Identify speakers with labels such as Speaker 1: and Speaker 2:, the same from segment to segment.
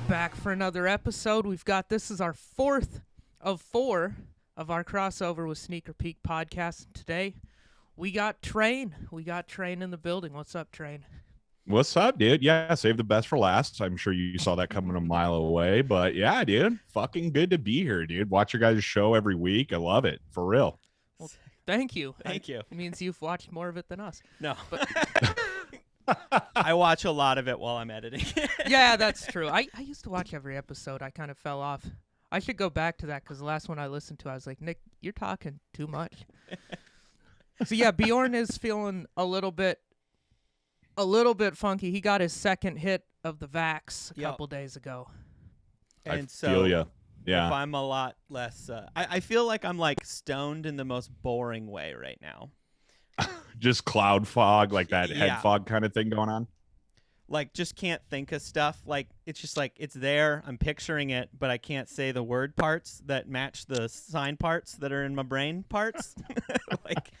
Speaker 1: Back for another episode. This is our fourth of four of our crossover with Sneaker Peek podcast. Today, we got Train. We got Train in the building. What's up, Train?
Speaker 2: What's up, dude? Yeah, save the best for last. I'm sure you saw that coming a mile away, but yeah, dude, fucking good to be here, dude. Watch your guys' show every week. I love it, for real.
Speaker 1: Well, thank you.
Speaker 3: Thank you.
Speaker 1: It means you've watched more of it than us.
Speaker 3: No.
Speaker 1: But
Speaker 3: I watch a lot of it while I'm editing.
Speaker 1: yeah, that's true. I used to watch every episode. I kind of fell off. I should go back to that because the last one I listened to, I was like, Nick, you're talking too much. So yeah, Bjorn is feeling a little bit funky. He got his second hit of the vax a couple days ago.
Speaker 3: And
Speaker 2: I feel ya. Yeah.
Speaker 3: If I'm a lot less, I feel like I'm like stoned in the most boring way right now.
Speaker 2: Just cloud fog, like that head
Speaker 3: Yeah.
Speaker 2: fog kind of thing going on.
Speaker 3: Like, just can't think of stuff. Like, it's just like, it's there. I'm picturing it, but I can't say the word parts that match the sign parts that are in my brain parts. Like,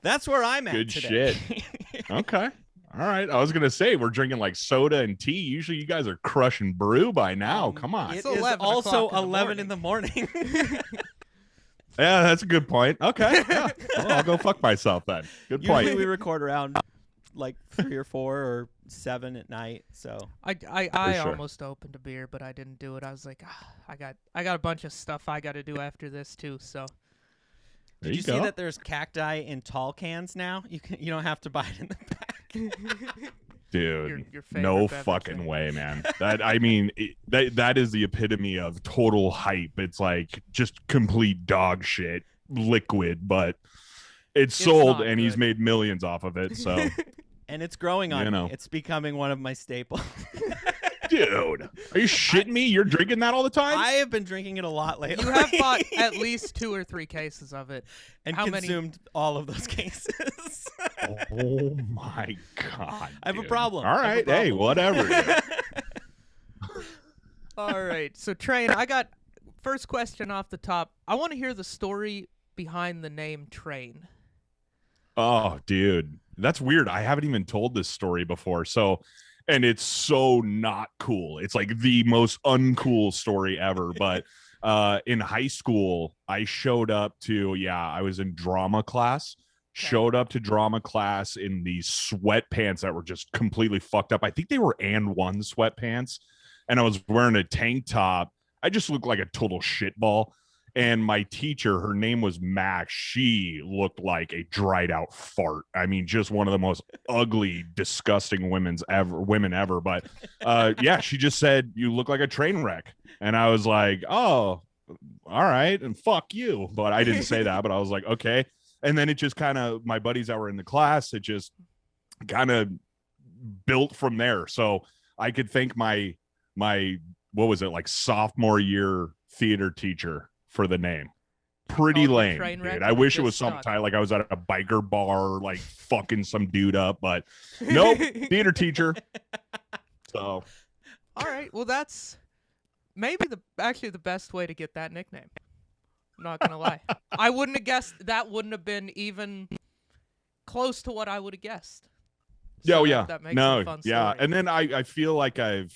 Speaker 3: that's where I'm at
Speaker 2: Good
Speaker 3: today.
Speaker 2: shit. Okay. All right. I was going to say, we're drinking like soda and tea. Usually you guys are crushing brew by now. Come on.
Speaker 3: It
Speaker 1: It's
Speaker 3: is
Speaker 1: 11
Speaker 3: also
Speaker 1: o'clock in the
Speaker 3: 11 in the morning.
Speaker 2: Yeah, that's a good point. Okay. Yeah. Well, I'll go fuck myself then. Good point.
Speaker 3: Usually we record around like 3 or 4 or 7 at night. So
Speaker 1: I
Speaker 2: sure.
Speaker 1: almost opened a beer, but I didn't do it. I was like, I got a bunch of stuff I got to do after this too. So
Speaker 2: There
Speaker 3: did you
Speaker 2: go.
Speaker 3: see that there's cacti in tall cans now? You don't have to buy it in the pack.
Speaker 2: Dude,
Speaker 1: your favorite
Speaker 2: no
Speaker 1: beverage
Speaker 2: fucking
Speaker 1: thing.
Speaker 2: way, man. That is the epitome of total hype. It's like just complete dog shit, liquid, but it's sold
Speaker 1: not
Speaker 2: and he's
Speaker 1: good.
Speaker 2: made millions off of it. So,
Speaker 3: And it's growing on
Speaker 2: You know.
Speaker 3: me. It's becoming one of my staples.
Speaker 2: dude, are you shitting me? You're drinking that all the time?
Speaker 3: I have been drinking it a lot lately.
Speaker 1: you have bought at least 2 or 3 cases of it.
Speaker 3: and
Speaker 1: how many-
Speaker 3: consumed all of those cases.
Speaker 2: Oh my god!
Speaker 3: I have a
Speaker 2: dude.
Speaker 3: problem.
Speaker 2: All
Speaker 3: I have a
Speaker 2: right, hey,
Speaker 3: problem.
Speaker 2: whatever. dude.
Speaker 1: All right, so Train, I got first question off the top. I want to hear the story behind the name Train.
Speaker 2: Oh, dude, that's weird. I haven't even told this story before. So, and it's so not cool. It's like the most uncool story ever. But in high school, I showed up to, I was in drama class. Showed up to drama class in these sweatpants that were just completely fucked up. I think they were and one sweatpants. And I was wearing a tank top. I just looked like a total shitball. And my teacher, her name was Max. She looked like a dried out fart. I mean, just one of the most ugly, disgusting women ever. But she just said, "You look like a train wreck." And I was like, "Oh, all right." And fuck you. But I didn't say that, but I was like, okay. And then it just kind of, my buddies that were in the class, it just kind of built from there. So I could thank my, what was it, like sophomore year theater teacher for the name. Pretty
Speaker 1: Called you
Speaker 2: lame,
Speaker 1: train wreck
Speaker 2: dude. I
Speaker 1: and
Speaker 2: wish it
Speaker 1: just
Speaker 2: was
Speaker 1: stuck.
Speaker 2: sometime like I was at a biker bar, like fucking some dude up, but nope, theater teacher. So
Speaker 1: All right, well that's maybe actually the best way to get that nickname. I'm not gonna lie. I wouldn't have guessed that. Wouldn't have been even close to what I would have guessed. So that makes it a fun story.
Speaker 2: And then I feel like I've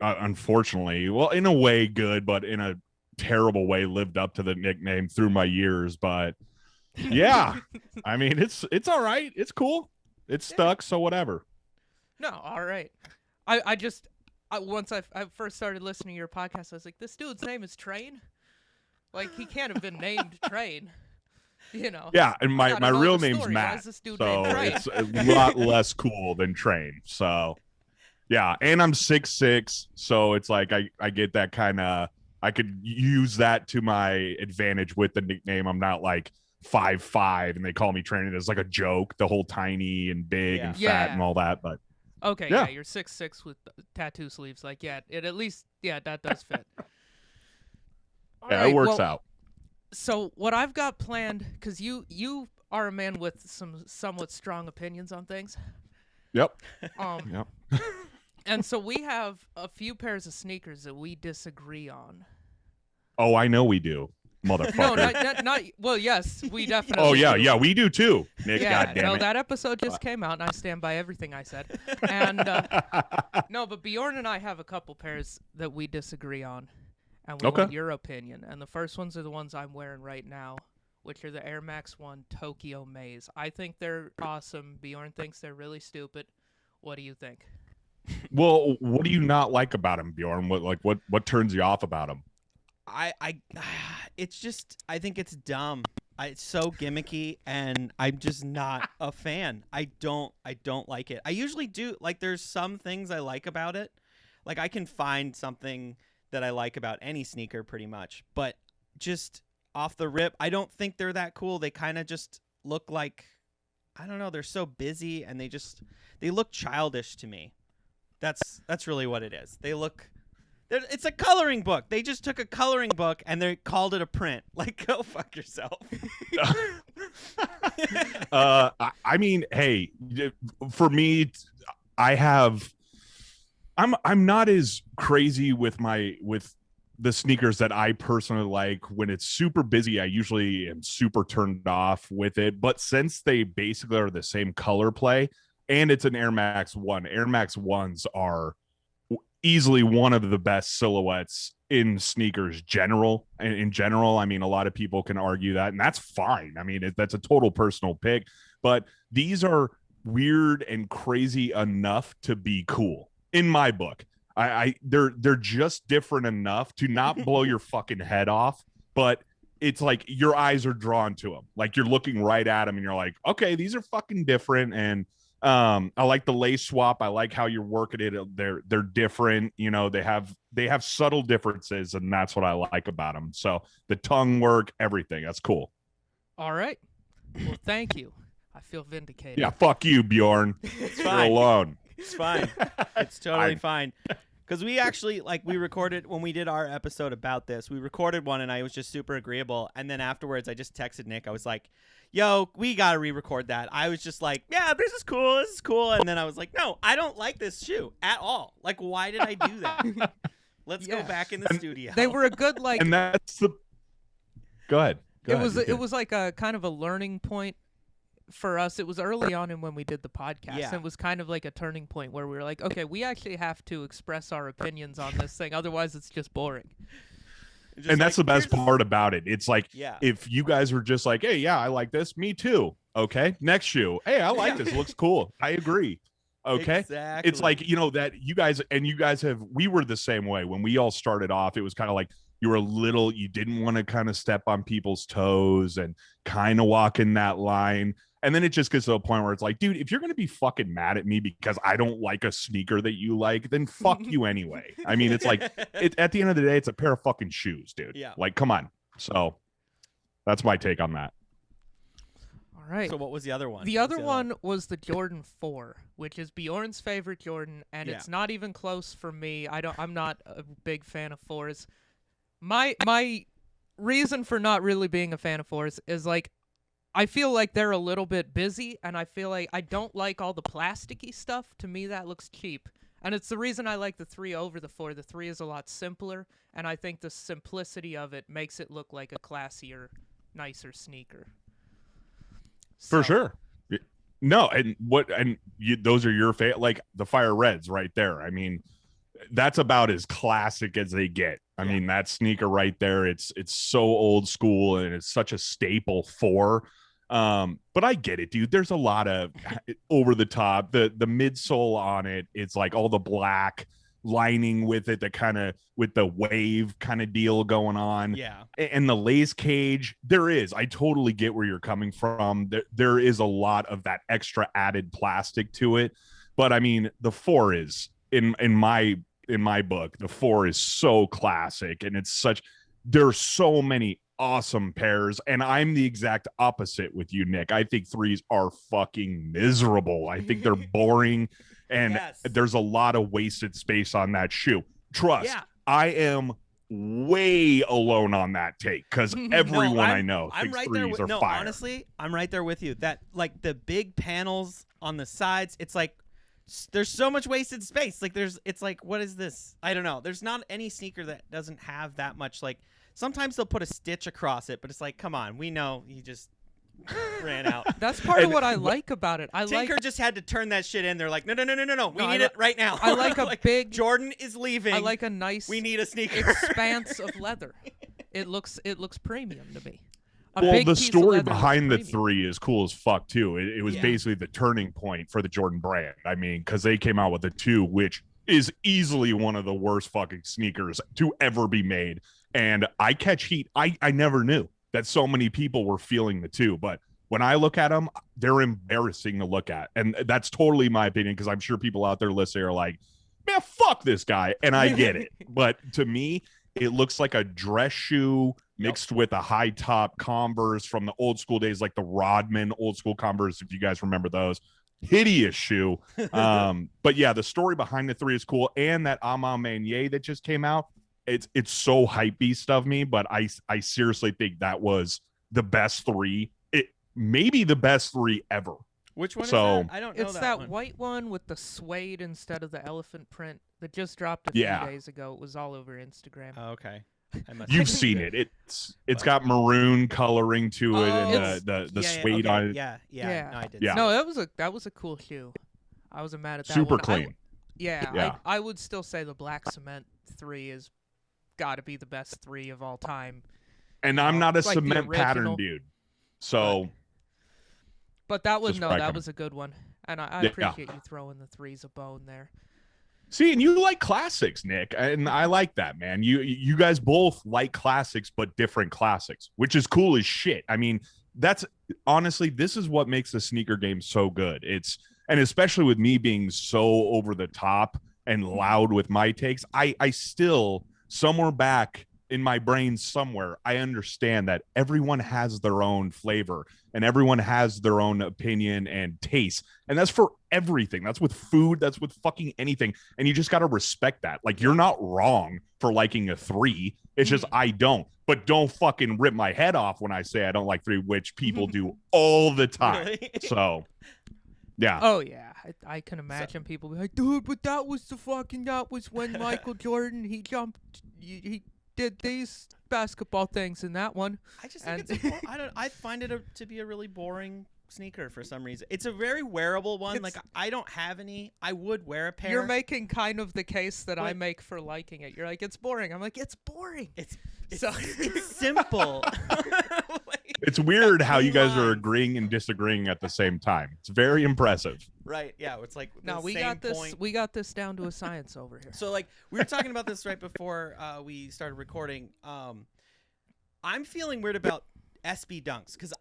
Speaker 2: unfortunately, well, in a way good, but in a terrible way, lived up to the nickname through my years. But yeah, I mean, it's all right. It's cool. It's stuck. So whatever.
Speaker 1: No, all right. Once I first started listening to your podcast, I was like, this dude's name is Train. Like, he can't have been named Train. You know.
Speaker 2: Yeah, and
Speaker 1: I
Speaker 2: my
Speaker 1: gotta know
Speaker 2: real
Speaker 1: the
Speaker 2: name's
Speaker 1: story. Why
Speaker 2: Matt,
Speaker 1: is this dude
Speaker 2: so
Speaker 1: named Train?
Speaker 2: it's a lot less cool than Train. So yeah, and I'm 6'6", so it's like I get that kind of, I could use that to my advantage with the nickname. I'm not like 5'5", and they call me Train. It's like a joke, the whole tiny and big and fat
Speaker 1: Yeah.
Speaker 2: and all that. But
Speaker 1: Okay,
Speaker 2: Yeah.
Speaker 1: you're 6'6" with tattoo sleeves. Like, it at least, that does fit. All
Speaker 2: yeah,
Speaker 1: right,
Speaker 2: it works
Speaker 1: well,
Speaker 2: out.
Speaker 1: So what I've got planned, because you are a man with some somewhat strong opinions on things.
Speaker 2: Yep.
Speaker 1: Yep. And so we have a few pairs of sneakers that we disagree on.
Speaker 2: Oh, I know we do. motherfucker.
Speaker 1: No, not. Well, yes, we definitely.
Speaker 2: Oh yeah,
Speaker 1: do.
Speaker 2: yeah, we do too, Nick.
Speaker 1: Yeah,
Speaker 2: God damn
Speaker 1: no,
Speaker 2: it.
Speaker 1: that episode just came out, and I stand by everything I said. And no, but Bjorn and I have a couple pairs that we disagree on, and we
Speaker 2: Okay.
Speaker 1: want your opinion. And the first ones are the ones I'm wearing right now, which are the Air Max 1 Tokyo Maze. I think they're awesome. Bjorn thinks they're really stupid. What do you think?
Speaker 2: Well, what do you not like about him, Bjorn? What turns you off about him?
Speaker 3: It's just, I think it's dumb. It's so gimmicky, and I'm just not a fan. I don't like it. I usually do. Like, there's some things I like about it. Like, I can find something that I like about any sneaker pretty much, but just off the rip, I don't think they're that cool. They kind of just look like, I don't know, they're so busy, and they look childish to me. That's really what it is. It's a coloring book. They just took a coloring book and they called it a print. Like, go fuck yourself.
Speaker 2: I mean, hey, for me, I'm not as crazy with the sneakers that I personally like. When it's super busy, I usually am super turned off with it. But since they basically are the same color play, and it's an Air Max 1, Air Max 1s are easily one of the best silhouettes in sneakers in general. I mean, a lot of people can argue that, and that's fine. I mean, that's a total personal pick, but these are weird and crazy enough to be cool in my book. They're just different enough to not blow your fucking head off, but it's like your eyes are drawn to them. Like, you're looking right at them and you're like, okay, these are fucking different. And I like the lace swap. I like how you're working it. They're different. You know, they have subtle differences, and that's what I like about them. So the tongue work, everything, that's cool.
Speaker 1: All right. Well, thank you. I feel vindicated.
Speaker 2: Yeah, fuck you, Bjorn.
Speaker 3: It's
Speaker 2: You're
Speaker 3: fine.
Speaker 2: alone.
Speaker 3: It's fine. It's totally fine. Because we actually, we recorded, when we did our episode about this, we recorded one, and I was just super agreeable. And then afterwards, I just texted Nick. I was like, yo, we got to re-record that. I was just like, yeah, this is cool. This is cool. And then I was like, no, I don't like this shoe at all. Like, why did I do that? Let's go back in the studio.
Speaker 1: They were a good, like,
Speaker 2: And that's the. Go ahead.
Speaker 1: it was like a kind of a learning point for us. It was early on in when we did the podcast.
Speaker 3: Yeah.
Speaker 1: And it was kind of like a turning point where we were like, okay, we actually have to express our opinions on this thing. Otherwise, it's just boring.
Speaker 2: And that's the best part about it. It's like,
Speaker 3: Yeah.
Speaker 2: if you guys were just like, hey, yeah, I like this. Me too. Okay. Next shoe. Hey, I like this. It looks cool. I agree. Okay.
Speaker 3: Exactly.
Speaker 2: It's like, that you guys we were the same way when we all started off. It was kind of like, you didn't want to kind of step on people's toes and kind of walk in that line. And then it just gets to a point where it's like, dude, if you're going to be fucking mad at me because I don't like a sneaker that you like, then fuck you anyway. I mean, it's like, at the end of the day, it's a pair of fucking shoes, dude.
Speaker 3: Yeah.
Speaker 2: Like, come on. So that's my take on that.
Speaker 1: All right.
Speaker 3: So what was the other one?
Speaker 1: The other one was the Jordan 4, which is Bjorn's favorite Jordan, and
Speaker 3: Yeah.
Speaker 1: it's not even close for me. I'm not a big fan of 4s. My reason for not really being a fan of 4s is, like, I feel like they're a little bit busy, and I feel like I don't like all the plasticky stuff. To me, that looks cheap. And it's the reason I like the 3 over the 4. The 3 is a lot simpler, and I think the simplicity of it makes it look like a classier, nicer sneaker.
Speaker 2: For
Speaker 1: So-
Speaker 2: sure. No, those are your favorite, like the Fire Reds right there. I mean, that's about as classic as they get. I mean, that sneaker right there, it's so old school, and it's such a staple for. But I get it, dude. There's a lot of over the top. The midsole on it, it's like all the black lining with it, that kind of with the wave kind of deal going on.
Speaker 3: Yeah.
Speaker 2: And the lace cage, I totally get where you're coming from. There is a lot of that extra added plastic to it. But I mean, the 4 is in my book, the 4 is so classic, and there's so many awesome pairs. And I'm the exact opposite with you, Nick. I think 3s are fucking miserable. I think they're boring, and there's a lot of wasted space on that shoe. Trust, I am way alone on that take, because everyone I know thinks
Speaker 3: right
Speaker 2: 3s
Speaker 3: there
Speaker 2: are fire.
Speaker 3: Honestly, I'm right there with you. That, like, the big panels on the sides, it's like there's so much wasted space. Like, it's like, what is this? I don't know. There's not any sneaker that doesn't have that much, like, Sometimes they'll put a stitch across it, but it's like, come on, we know he just ran out.
Speaker 1: That's part of what I like about it.
Speaker 3: Tinker just had to turn that shit in. They're like, no. We need it right now.
Speaker 1: I like a big
Speaker 3: Jordan is leaving.
Speaker 1: I like a nice.
Speaker 3: We need a sneaker.
Speaker 1: expanse of leather. It looks premium to me.
Speaker 2: Well, the story behind the 3 is cool as fuck too. It was basically the turning point for the Jordan brand. I mean, because they came out with the 2, which is easily one of the worst fucking sneakers to ever be made. And I catch heat. I never knew that so many people were feeling the 2, but when I look at them, they're embarrassing to look at. And that's totally my opinion, because I'm sure people out there listening are like, man, fuck this guy. And I get it. But to me, it looks like a dress shoe mixed with a high top Converse from the old school days, like the Rodman old school Converse, if you guys remember those. Hideous shoe. But yeah, the story behind the 3 is cool. And that Ama Manier that just came out, it's so hype beast of me, but I seriously think that was the best 3. It maybe the best 3 ever.
Speaker 3: Which one is that? I don't know.
Speaker 1: It's that white one with the suede instead of the elephant print that just dropped a few days ago. It was all over Instagram.
Speaker 3: Oh, okay.
Speaker 2: You've seen it. It's got maroon coloring to it, and the suede on it.
Speaker 3: Yeah. No, I did.
Speaker 1: Yeah. No, that was a cool shoe. I wasn't mad at that.
Speaker 2: Super
Speaker 1: one.
Speaker 2: clean.
Speaker 1: I would still say the Black Cement 3 is got to be the best 3 of all time.
Speaker 2: And I'm not a cement pattern dude, so.
Speaker 1: But that was that was a good one, and I appreciate you throwing the 3s a bone there.
Speaker 2: See, and you like classics, Nick, and I like that, man. You guys both like classics, but different classics, which is cool as shit. I mean, that's honestly, this is what makes the sneaker game so good. And especially with me being so over the top and loud with my takes, I still somewhere back in my brain somewhere, I understand that everyone has their own flavor and everyone has their own opinion and taste. And that's for everything. That's with food. That's with fucking anything. And you just got to respect that. Like, you're not wrong for liking a 3. It's just, I don't. But don't fucking rip my head off when I say I don't like 3, which people do all the time. Really? So, yeah.
Speaker 1: Oh, yeah. I can imagine people be like, dude, but that was when Michael Jordan, he jumped, he did these basketball things in that one.
Speaker 3: I just think I find it to be a really boring sneaker for some reason. It's a very wearable one. Like, I don't have any. I would wear a pair.
Speaker 1: You're making kind of the case that I make for liking it. You're like, it's boring. I'm like, it's boring.
Speaker 3: It's simple.
Speaker 2: It's weird how you guys are agreeing and disagreeing at the same time. It's very impressive.
Speaker 3: Right. Yeah. It's like
Speaker 1: we got this. Point. We got this down to a science over here.
Speaker 3: So, like, we were talking about this right before we started recording. I'm feeling weird about SB Dunks because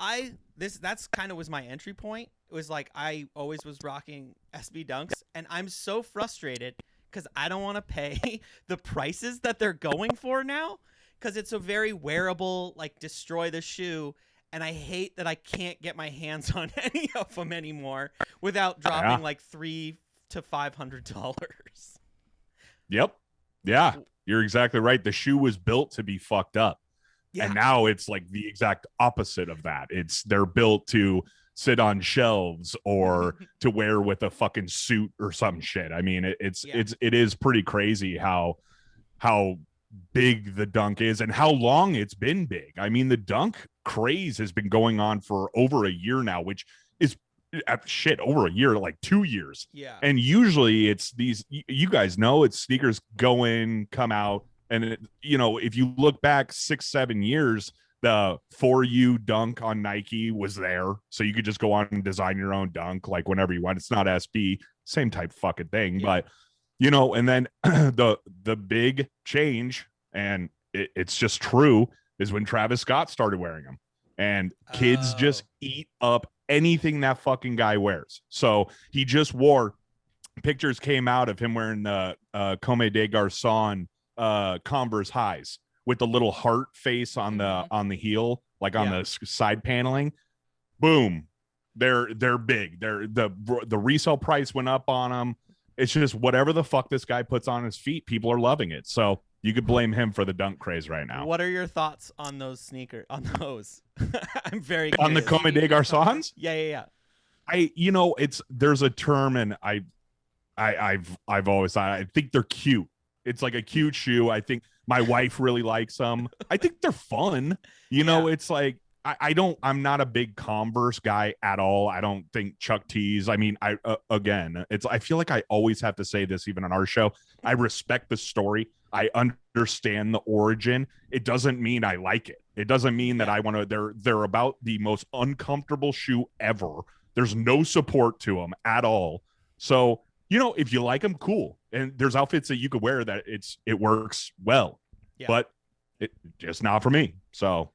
Speaker 3: that's kind of was my entry point. It was like I always was rocking SB Dunks, and I'm so frustrated because I don't want to pay the prices that they're going for now because it's a very wearable, like, destroy the shoe. And I hate that I can't get my hands on any of them anymore without dropping like $300 to $500.
Speaker 2: Yep. Yeah, you're exactly right. The shoe was built to be fucked up. Yeah. And now it's like the exact opposite of that. They're built to sit on shelves or to wear with a fucking suit or some shit. I mean, it is pretty crazy how big the Dunk is and how long it's been big. I mean, the Dunk craze has been going on for over a year now, which is over a year, like 2 years.
Speaker 3: Yeah.
Speaker 2: And usually it's these, you guys know, it's sneakers go in, come out. And if you look back 6-7 years, the For You Dunk on Nike was there. So you could just go on and design your own Dunk like whenever you want. It's not SB, same type fucking thing. Yeah. But and then the big change, and it's just true, is when Travis Scott started wearing them. And kids just eat up anything that fucking guy wears. So he just wore, pictures came out of him wearing the Comme des Garçons Converse highs with the little heart face on the heel, like on the side paneling. Boom. They're big. The resale price went up on them. It's just whatever the fuck this guy puts on his feet, people are loving it. So you could blame him for the Dunk craze right now.
Speaker 3: What are your thoughts on those sneakers? On those, I'm very curious.
Speaker 2: On the Comme des Garçons.
Speaker 3: Yeah.
Speaker 2: There's a term, and I've always thought, I think they're cute. It's like a cute shoe. I think My wife really likes them. I think they're fun. You know, it's like I'm not a big Converse guy at all. I don't think Chuck T's. I mean, I feel like I always have to say this even on our show. I respect the story. I understand the origin. It doesn't mean I like it. It doesn't mean that I want to. They're about the most uncomfortable shoe ever. There's no support to them at all. So, you know, if you like them, cool. And there's outfits that you could wear that it works well. Yeah. But it just not for me. So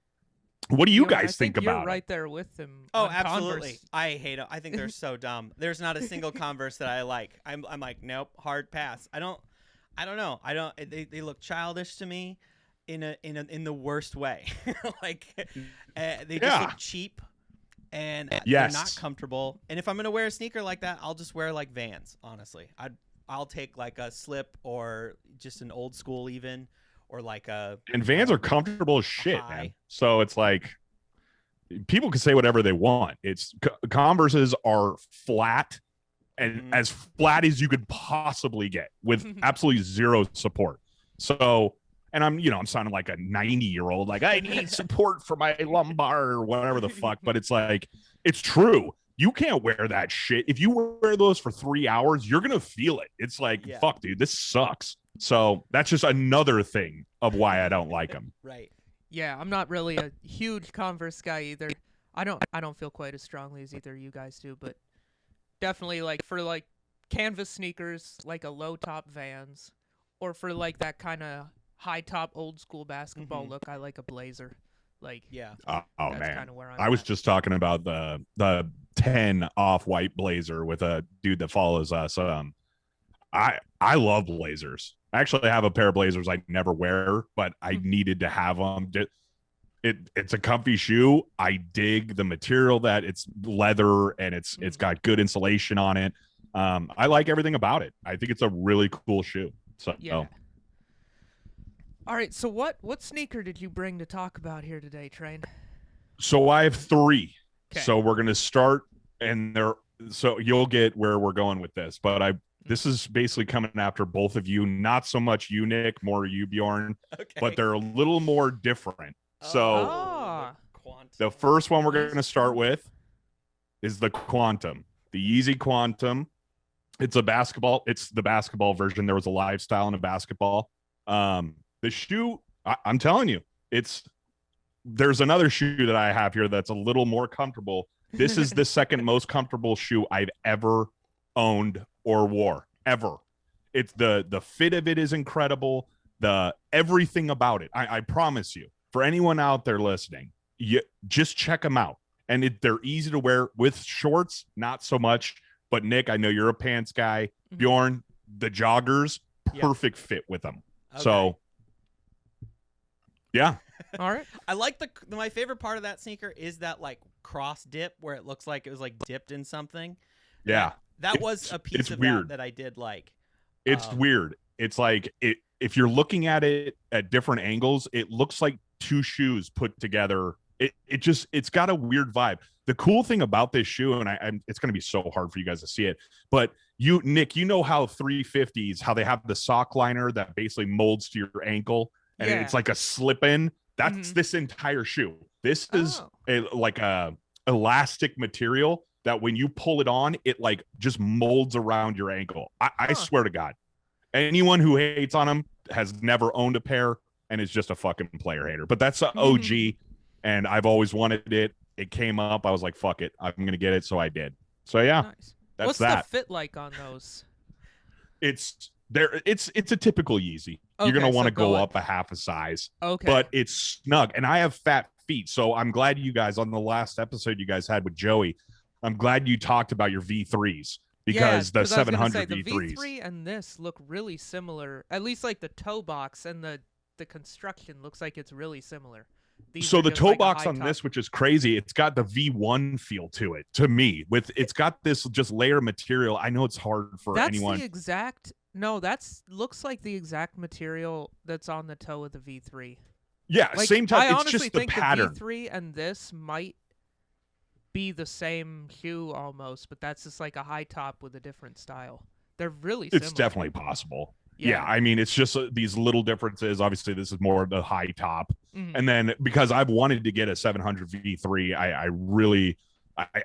Speaker 2: what do you guys think about
Speaker 1: you're right there with them.
Speaker 3: Oh, absolutely. Converse. I hate it. I think they're so dumb. There's not a single Converse that I like. I'm like, nope, hard pass. I don't know. They look childish to me in the worst way. Like they just look cheap and they're not comfortable. And if I'm going to wear a sneaker like that, I'll just wear like Vans, honestly. I'll take like a slip or just an old school even. Or like
Speaker 2: and Vans are comfortable as shit, man. So it's like people can say whatever they want. It's Converses are flat and as flat as you could possibly get with absolutely zero support. So, and I'm sounding like a 90-year-old, like I need support for my lumbar or whatever the fuck. But it's like, it's true. You can't wear that shit. If you wear those for 3 hours, you're gonna feel it. It's like, fuck, dude, this sucks. So that's just another thing of why I don't like them.
Speaker 3: Right.
Speaker 1: Yeah, I'm not really a huge Converse guy either. I don't feel quite as strongly as either you guys do, but definitely like for like canvas sneakers, like a low top Vans, or for like that kind of high top old school basketball look, I like a blazer. Like
Speaker 2: oh
Speaker 1: that's
Speaker 2: man,
Speaker 1: kind of where
Speaker 2: I was just talking about the 10 off-white blazer with a dude that follows us. I love blazers. I actually have a pair of blazers I never wear, but I needed to have them. It's a comfy shoe. I dig the material that it's leather and it's got good insulation on it. I like everything about it. I think it's a really cool shoe. So
Speaker 1: All right, so what sneaker did you bring to talk about here today, Train?
Speaker 2: So I have 3.
Speaker 1: Okay.
Speaker 2: So we're gonna start, and so you'll get where we're going with this. But this is basically coming after both of you. Not so much you, Nick, more you, Bjorn. Okay. But they're a little more different. So the first one we're going to start with is the Quantum, the Yeezy Quantum. It's the basketball version. There was a lifestyle in a basketball. The shoe, I'm telling you, there's another shoe that I have here that's a little more comfortable. This is the second most comfortable shoe I've ever owned or wore ever. It's the fit of it is incredible. The everything about it. I promise you, for anyone out there listening, you just check them out. And they're easy to wear with shorts, not so much. But Nick, I know you're a pants guy. Bjorn, the joggers, perfect fit with them. Okay. So, yeah.
Speaker 1: All right.
Speaker 3: I like my favorite part of that sneaker is that like cross dip where it looks like it was like dipped in something.
Speaker 2: Yeah.
Speaker 3: That was a piece of weird. That I did like.
Speaker 2: It's weird. It's like if you're looking at it at different angles, it looks like 2 shoes put together. It's got a weird vibe. The cool thing about this shoe, and it's going to be so hard for you guys to see it, but Nick, you know how 350s, how they have the sock liner that basically molds to your ankle, and it's like a slip-in. That's this entire shoe. This is like a elastic material that when you pull it on, it like just molds around your ankle. I swear to God, anyone who hates on them has never owned a pair and is just a fucking player hater. But that's an OG, and I've always wanted it. It came up. I was like, fuck it. I'm going to get it. So I did. So yeah,
Speaker 1: nice.
Speaker 2: That's
Speaker 1: What's
Speaker 2: that.
Speaker 1: The fit like on those?
Speaker 2: It's a typical Yeezy. You're going to want to go up a half a size.
Speaker 1: Okay.
Speaker 2: But it's snug. And I have fat feet. So I'm glad you guys, on the last episode you guys had with Joey, I'm glad you talked about your V3s because the 700
Speaker 1: the
Speaker 2: V3s.
Speaker 1: V3 and this look really similar. At least like the toe box and the construction looks like it's really similar.
Speaker 2: So the toe box on this, which is crazy, it's got the V1 feel to it, to me. It's got this just layer material. I know it's hard for anyone.
Speaker 1: Looks like the exact material that's on the toe of the V3.
Speaker 2: Yeah,
Speaker 1: like,
Speaker 2: same time.
Speaker 1: I
Speaker 2: it's
Speaker 1: honestly
Speaker 2: just the
Speaker 1: think
Speaker 2: pattern.
Speaker 1: The V3 and this might be the same hue almost, but that's just like a high top with a different style. They're really similar.
Speaker 2: It's definitely possible. Yeah, I mean, it's just these little differences. Obviously, this is more the high top.
Speaker 1: Mhm.
Speaker 2: And then because I've wanted to get a 700 V3,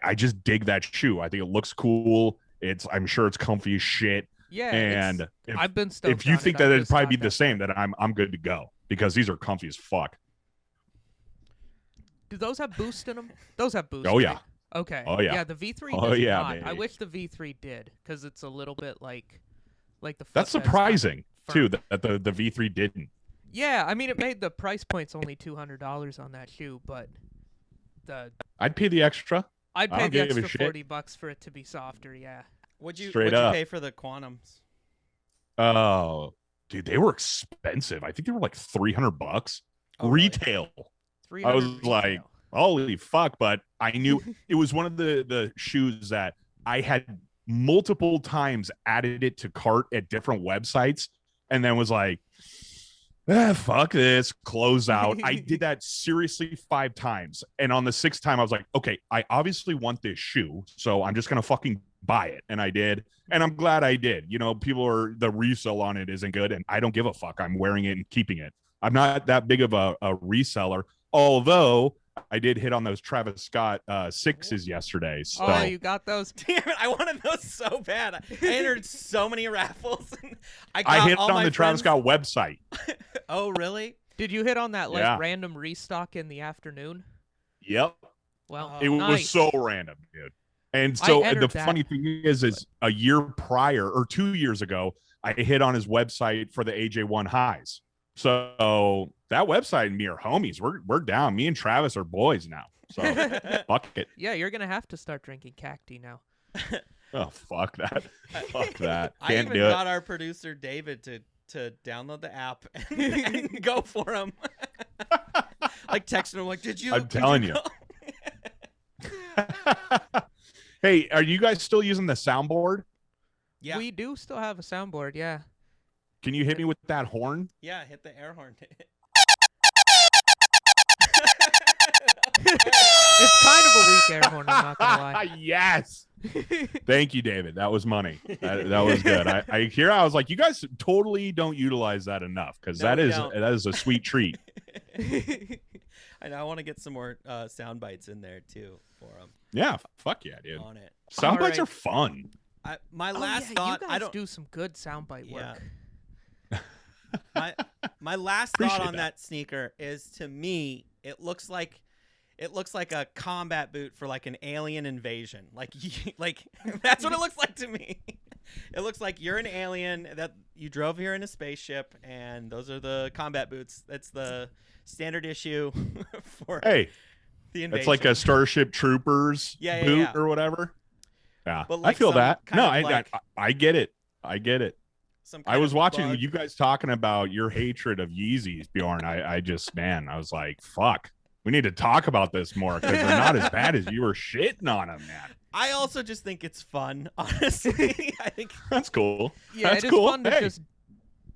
Speaker 2: I just dig that shoe. I think it looks cool. I'm sure it's comfy as shit.
Speaker 1: Yeah,
Speaker 2: And
Speaker 1: I've been stoked
Speaker 2: if you
Speaker 1: on
Speaker 2: think
Speaker 1: it.
Speaker 2: that
Speaker 1: I
Speaker 2: it'd
Speaker 1: just
Speaker 2: probably
Speaker 1: got
Speaker 2: be the
Speaker 1: that
Speaker 2: same,
Speaker 1: pair.
Speaker 2: then I'm good to go because these are comfy as fuck.
Speaker 1: Do those have boost in them? Those have boost.
Speaker 2: Oh, yeah.
Speaker 1: right? Okay.
Speaker 2: Oh, yeah.
Speaker 1: Yeah, the V3
Speaker 2: Oh,
Speaker 1: does
Speaker 2: yeah,
Speaker 1: not. I
Speaker 2: baby.
Speaker 1: wish the V3 did because it's a little bit like the.
Speaker 2: That's
Speaker 1: footbed's kind of
Speaker 2: surprising too
Speaker 1: firm.
Speaker 2: that the V3 didn't.
Speaker 1: Yeah, I mean it made the price points only $200 on that shoe, but
Speaker 2: I'd pay the extra.
Speaker 1: I'd
Speaker 2: I
Speaker 1: pay
Speaker 2: don't
Speaker 1: the
Speaker 2: give a
Speaker 1: extra
Speaker 2: shit.
Speaker 1: $40 for it to be softer. Yeah.
Speaker 3: What'd
Speaker 2: Straight
Speaker 3: you
Speaker 2: up.
Speaker 3: pay for the Quantums?
Speaker 2: Oh, dude, they were expensive. I think they were like $300
Speaker 3: Oh, really?
Speaker 2: retail.
Speaker 1: 300
Speaker 2: I was
Speaker 1: retail.
Speaker 2: like, holy fuck! But I knew it was one of the shoes that I had multiple times added it to cart at different websites, and then was like, fuck this, close out. I did that seriously 5 times, and on the 6th time, I was like, okay, I obviously want this shoe, so I'm just gonna fucking buy it, and I did, and I'm glad I did. You know, the resale on it isn't good, and I don't give a fuck. I'm wearing it and keeping it. I'm not that big of a reseller, although I did hit on those Travis Scott 6s yesterday. So
Speaker 1: Oh, you got those?
Speaker 3: Damn it! I wanted those so bad. I entered so many raffles. I
Speaker 2: I hit
Speaker 3: all
Speaker 2: on
Speaker 3: my
Speaker 2: the Travis
Speaker 3: friends-
Speaker 2: Scott website.
Speaker 3: Oh, really?
Speaker 1: Did you hit on that like
Speaker 2: Yeah.
Speaker 1: random restock in the afternoon?
Speaker 2: Yep.
Speaker 1: Well,
Speaker 2: It was
Speaker 1: nice.
Speaker 2: so random, dude. And so
Speaker 1: entered
Speaker 2: the
Speaker 1: that.
Speaker 2: funny thing is a year prior or 2 years ago, I hit on his website for the AJ1 highs. So that website and me are homies. We're down. Me and Travis are boys now. So fuck it.
Speaker 1: Yeah, you're gonna have to start drinking cacti now.
Speaker 2: Oh, fuck that. Fuck that.
Speaker 3: I
Speaker 2: Can't
Speaker 3: even
Speaker 2: do it.
Speaker 3: got our producer David to download the app and go for him. Like texting him, like, did you?
Speaker 2: I'm telling you.
Speaker 3: go?"
Speaker 2: Hey, are you guys still using the soundboard?
Speaker 3: Yeah,
Speaker 1: We do still have a soundboard, yeah.
Speaker 2: Can you hit me with that horn?
Speaker 3: yeah. Hit the air horn.
Speaker 1: It's kind of a weak air horn, I'm not gonna lie.
Speaker 2: Yes. Thank you, David. That was money. That was good. I was like, you guys totally don't utilize that enough because
Speaker 3: No, we don't.
Speaker 2: that is a sweet treat.
Speaker 3: I know. I want to get some more sound bites in there too for him
Speaker 2: Yeah, fuck yeah, dude.
Speaker 3: on it.
Speaker 2: Sound bites
Speaker 1: Alright.
Speaker 2: are fun.
Speaker 3: My
Speaker 1: Oh,
Speaker 3: last
Speaker 1: yeah,
Speaker 3: thought.
Speaker 1: you
Speaker 3: I
Speaker 1: guys
Speaker 3: don't.
Speaker 1: do some good soundbite
Speaker 3: Yeah.
Speaker 1: work.
Speaker 3: My last thought
Speaker 2: Appreciate
Speaker 3: on
Speaker 2: that.
Speaker 3: that sneaker is, to me, it looks like a combat boot for like an alien invasion. Like that's what it looks like to me. It looks like you're an alien that you drove here in a spaceship, and those are the combat boots. That's the standard issue for
Speaker 2: Hey,
Speaker 3: the invasion.
Speaker 2: it's like a Starship Troopers
Speaker 3: Yeah,
Speaker 2: boot
Speaker 3: yeah.
Speaker 2: or whatever. Yeah,
Speaker 3: But
Speaker 2: I
Speaker 3: like
Speaker 2: feel
Speaker 3: some
Speaker 2: that.
Speaker 3: kind
Speaker 2: No,
Speaker 3: of like-
Speaker 2: I get it. I get it.
Speaker 3: some
Speaker 2: I
Speaker 3: kind
Speaker 2: was
Speaker 3: of
Speaker 2: watching
Speaker 3: bug.
Speaker 2: you guys talking about your hatred of Yeezys, Bjorn. I was like, fuck. We need to talk about this more because they're not as bad as you were shitting on them, man.
Speaker 3: I also just think it's fun, honestly. I think
Speaker 2: That's cool.
Speaker 1: Yeah,
Speaker 2: That's
Speaker 1: it is
Speaker 2: cool.
Speaker 1: fun to
Speaker 2: Hey.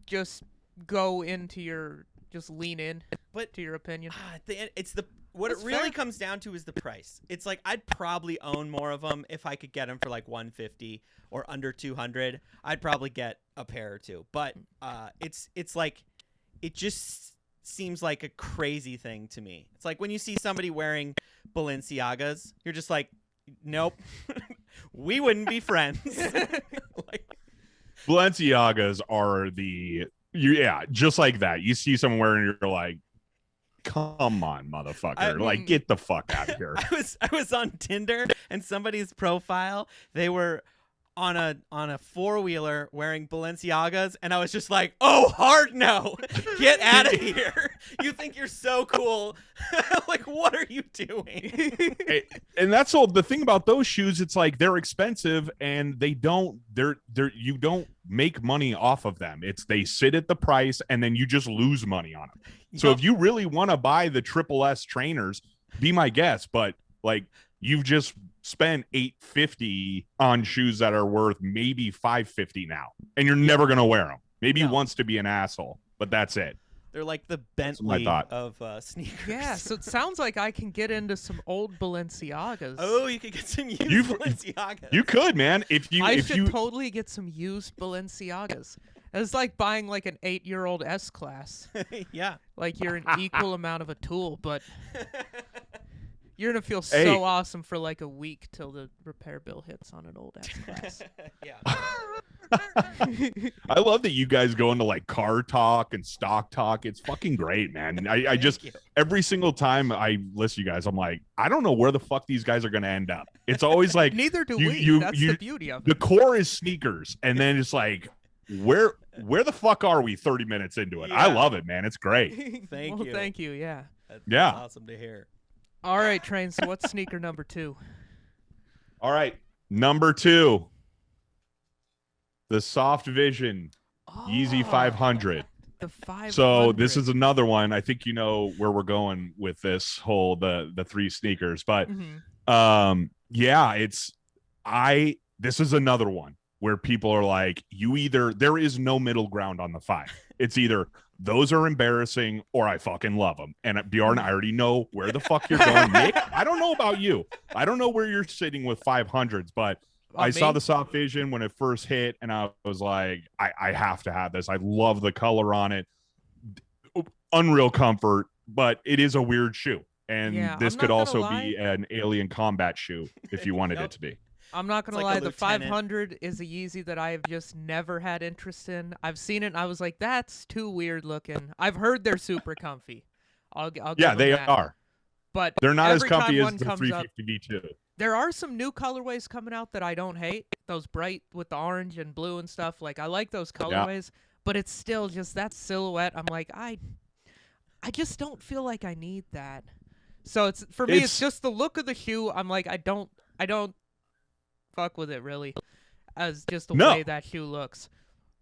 Speaker 1: just go into just lean in
Speaker 3: But-
Speaker 1: to your opinion.
Speaker 3: it's what
Speaker 1: That's
Speaker 3: it really
Speaker 1: fair.
Speaker 3: comes down to is the price. It's like I'd probably own more of them if I could get them for like 150 or under 200. I'd probably get a pair or two. But it's like it just seems like a crazy thing to me. It's like when you see somebody wearing Balenciagas, you're just like, nope, we wouldn't be friends. Like,
Speaker 2: Balenciagas are just like that. You see someone wearing it, you're like, come on, motherfucker. Like, get the fuck out of here.
Speaker 3: I was on Tinder and somebody's profile, they were on a 4-wheeler wearing Balenciagas, and I was just like, oh, hard no. Get out of here. You think you're so cool. Like, what are you doing?
Speaker 2: And that's all the thing about those shoes. It's like they're expensive and you don't make money off of them. They sit at the price and then you just lose money on them. So
Speaker 3: Yup.
Speaker 2: if you really want to buy the Triple S trainers, be my guest. But like you've just spent $850 on shoes that are worth maybe $550 now, and you're never gonna wear them. Maybe
Speaker 3: No.
Speaker 2: once to be an asshole, but that's it.
Speaker 3: They're like the
Speaker 2: my
Speaker 3: Bentley
Speaker 2: thought.
Speaker 3: of sneakers.
Speaker 1: Yeah, so it sounds like I can get into some old Balenciagas.
Speaker 3: Oh, you could get some used
Speaker 2: You've-
Speaker 3: Balenciagas.
Speaker 2: You could, man. If
Speaker 1: I
Speaker 2: you
Speaker 1: should totally get some used Balenciagas. It's like buying like an 8-year-old S-Class.
Speaker 3: Yeah.
Speaker 1: Like you're an equal amount of a tool, but you're going to feel
Speaker 2: Hey.
Speaker 1: so awesome for like a week till the repair bill hits on an old S-Class.
Speaker 3: Yeah.
Speaker 2: I love that you guys go into like car talk and stock talk. It's fucking great, man. I just
Speaker 3: you.
Speaker 2: every single time I listen to you guys, I'm like, I don't know where the fuck these guys are gonna end up. It's always like
Speaker 1: Neither do
Speaker 2: you-
Speaker 1: we.
Speaker 2: you-
Speaker 1: That's
Speaker 2: you-
Speaker 1: the beauty of
Speaker 2: the
Speaker 1: it.
Speaker 2: core is sneakers, and then it's like, where the fuck are we 30 minutes into it? I
Speaker 3: Yeah.
Speaker 2: love it, man. It's great.
Speaker 3: Thank
Speaker 1: Well,
Speaker 3: you.
Speaker 1: thank you, yeah.
Speaker 3: That's
Speaker 2: Yeah.
Speaker 3: awesome to hear.
Speaker 1: All right, Train, so what's sneaker number 2?
Speaker 2: All right, number 2, the Soft Vision Yeezy
Speaker 1: Oh,
Speaker 2: 500.
Speaker 1: The 500.
Speaker 2: So this is another one. I think you know where we're going with this whole the 3 sneakers, but
Speaker 1: Mhm.
Speaker 2: yeah, this is another one where people are like, there is no middle ground on the 5. It's either those are embarrassing or I fucking love them. And Bjorn, I already know where the fuck you're going. Nick, I don't know about you. I don't know where you're sitting with 500s, but I saw the Soft Vision when it first hit, and I was like, I have to have this. I love the color on it. Unreal comfort, but it is a weird shoe. And
Speaker 1: Yeah,
Speaker 2: this
Speaker 1: I'm
Speaker 2: could
Speaker 1: not
Speaker 2: also
Speaker 1: gonna
Speaker 2: be an alien combat shoe if you wanted
Speaker 3: Yep.
Speaker 2: it to be.
Speaker 1: I'm not going to
Speaker 3: It's like
Speaker 1: lie.
Speaker 3: a
Speaker 1: The
Speaker 3: lieutenant.
Speaker 1: 500 is a Yeezy that I have just never had interest in. I've seen it, and I was like, that's too weird looking. I've heard they're super comfy. I'll give
Speaker 2: Yeah,
Speaker 1: them
Speaker 2: they
Speaker 1: that.
Speaker 2: are.
Speaker 1: But
Speaker 2: They're not as
Speaker 1: every time
Speaker 2: comfy as
Speaker 1: one
Speaker 2: the
Speaker 1: comes up,
Speaker 2: 350 V2.
Speaker 1: there are some new colorways coming out that I don't hate. Those bright with the orange and blue and stuff. Like, I like those colorways, but it's still just that silhouette. I'm like, I just don't feel like I need that. So it's for me, it's just the look of the shoe. I'm like, I don't fuck with it really, as just the way that shoe looks.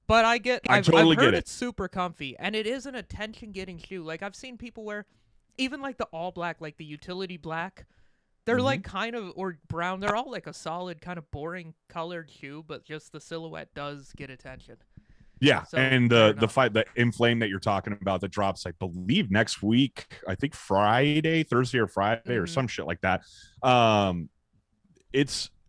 Speaker 1: But I've
Speaker 2: totally
Speaker 1: heard
Speaker 2: get it.
Speaker 1: it's super comfy, and it is an attention-getting shoe. Like, I've seen people wear, even like the all black, like the utility black. They're like kind of, or brown. They're all like a solid kind of boring colored shoe, but just the silhouette does get attention.
Speaker 2: Yeah,
Speaker 1: So,
Speaker 2: and
Speaker 1: fair
Speaker 2: the Inflame that you're talking about that drops, I believe, next week. I think Thursday or Friday or some shit like that.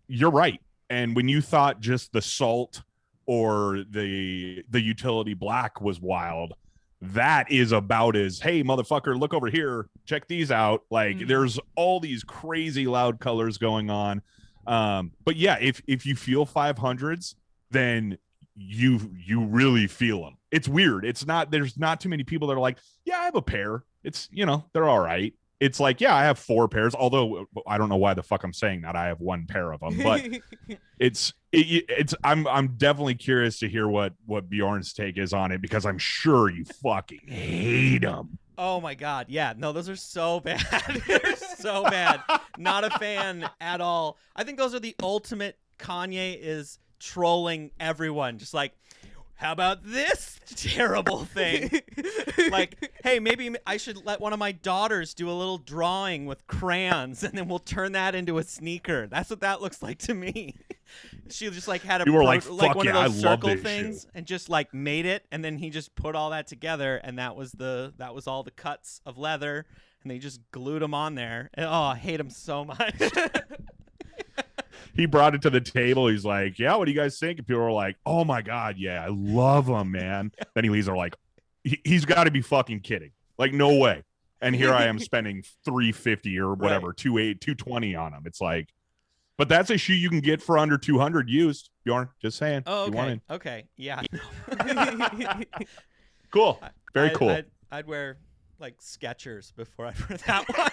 Speaker 2: You're right. And when you thought just the Salt or the utility black was wild, that is about as, hey, motherfucker, look over here, check these out. Like there's all these crazy loud colors going on. But yeah, if you feel 500s, then you really feel them. It's weird. There's not too many people that are like, yeah, I have a pair. It's, they're all right. It's like, yeah, I have 4 pairs, although I don't know why the fuck I'm saying that. I have 1 pair of them, but I'm definitely curious to hear what Bjorn's take is on it, because I'm sure you fucking hate them.
Speaker 3: Oh my god, yeah. No, those are so bad. They're so bad. Not a fan at all. I think those are the ultimate Kanye is trolling everyone. Just like, how about this terrible thing? Like, hey, maybe I should let one of my daughters do a little drawing with crayons, and then we'll turn that into a sneaker. That's what that looks like to me. She just like had
Speaker 2: You were like, fuck
Speaker 3: one
Speaker 2: yeah,
Speaker 3: of those
Speaker 2: I love
Speaker 3: circle
Speaker 2: this
Speaker 3: things
Speaker 2: shoe.
Speaker 3: and just like made it, and then he just put all that together, and that was all the cuts of leather, and they just glued them on there. And, oh, I hate him so much.
Speaker 2: He brought it to the table. He's like, yeah, what do you guys think? And people were like, oh my God, yeah, I love him, man. Then he leaves, are like, he's got to be fucking kidding. Like, no way. And here I am spending $350 or whatever,
Speaker 3: Right.
Speaker 2: $220 on him. It's like, but that's a shoe you can get for under $200 used. Bjorn, just saying.
Speaker 3: Oh,
Speaker 2: You want
Speaker 3: okay.
Speaker 2: in.
Speaker 3: Okay. Yeah.
Speaker 2: Cool. Very cool.
Speaker 3: I'd wear like Skechers before I'd wear that one.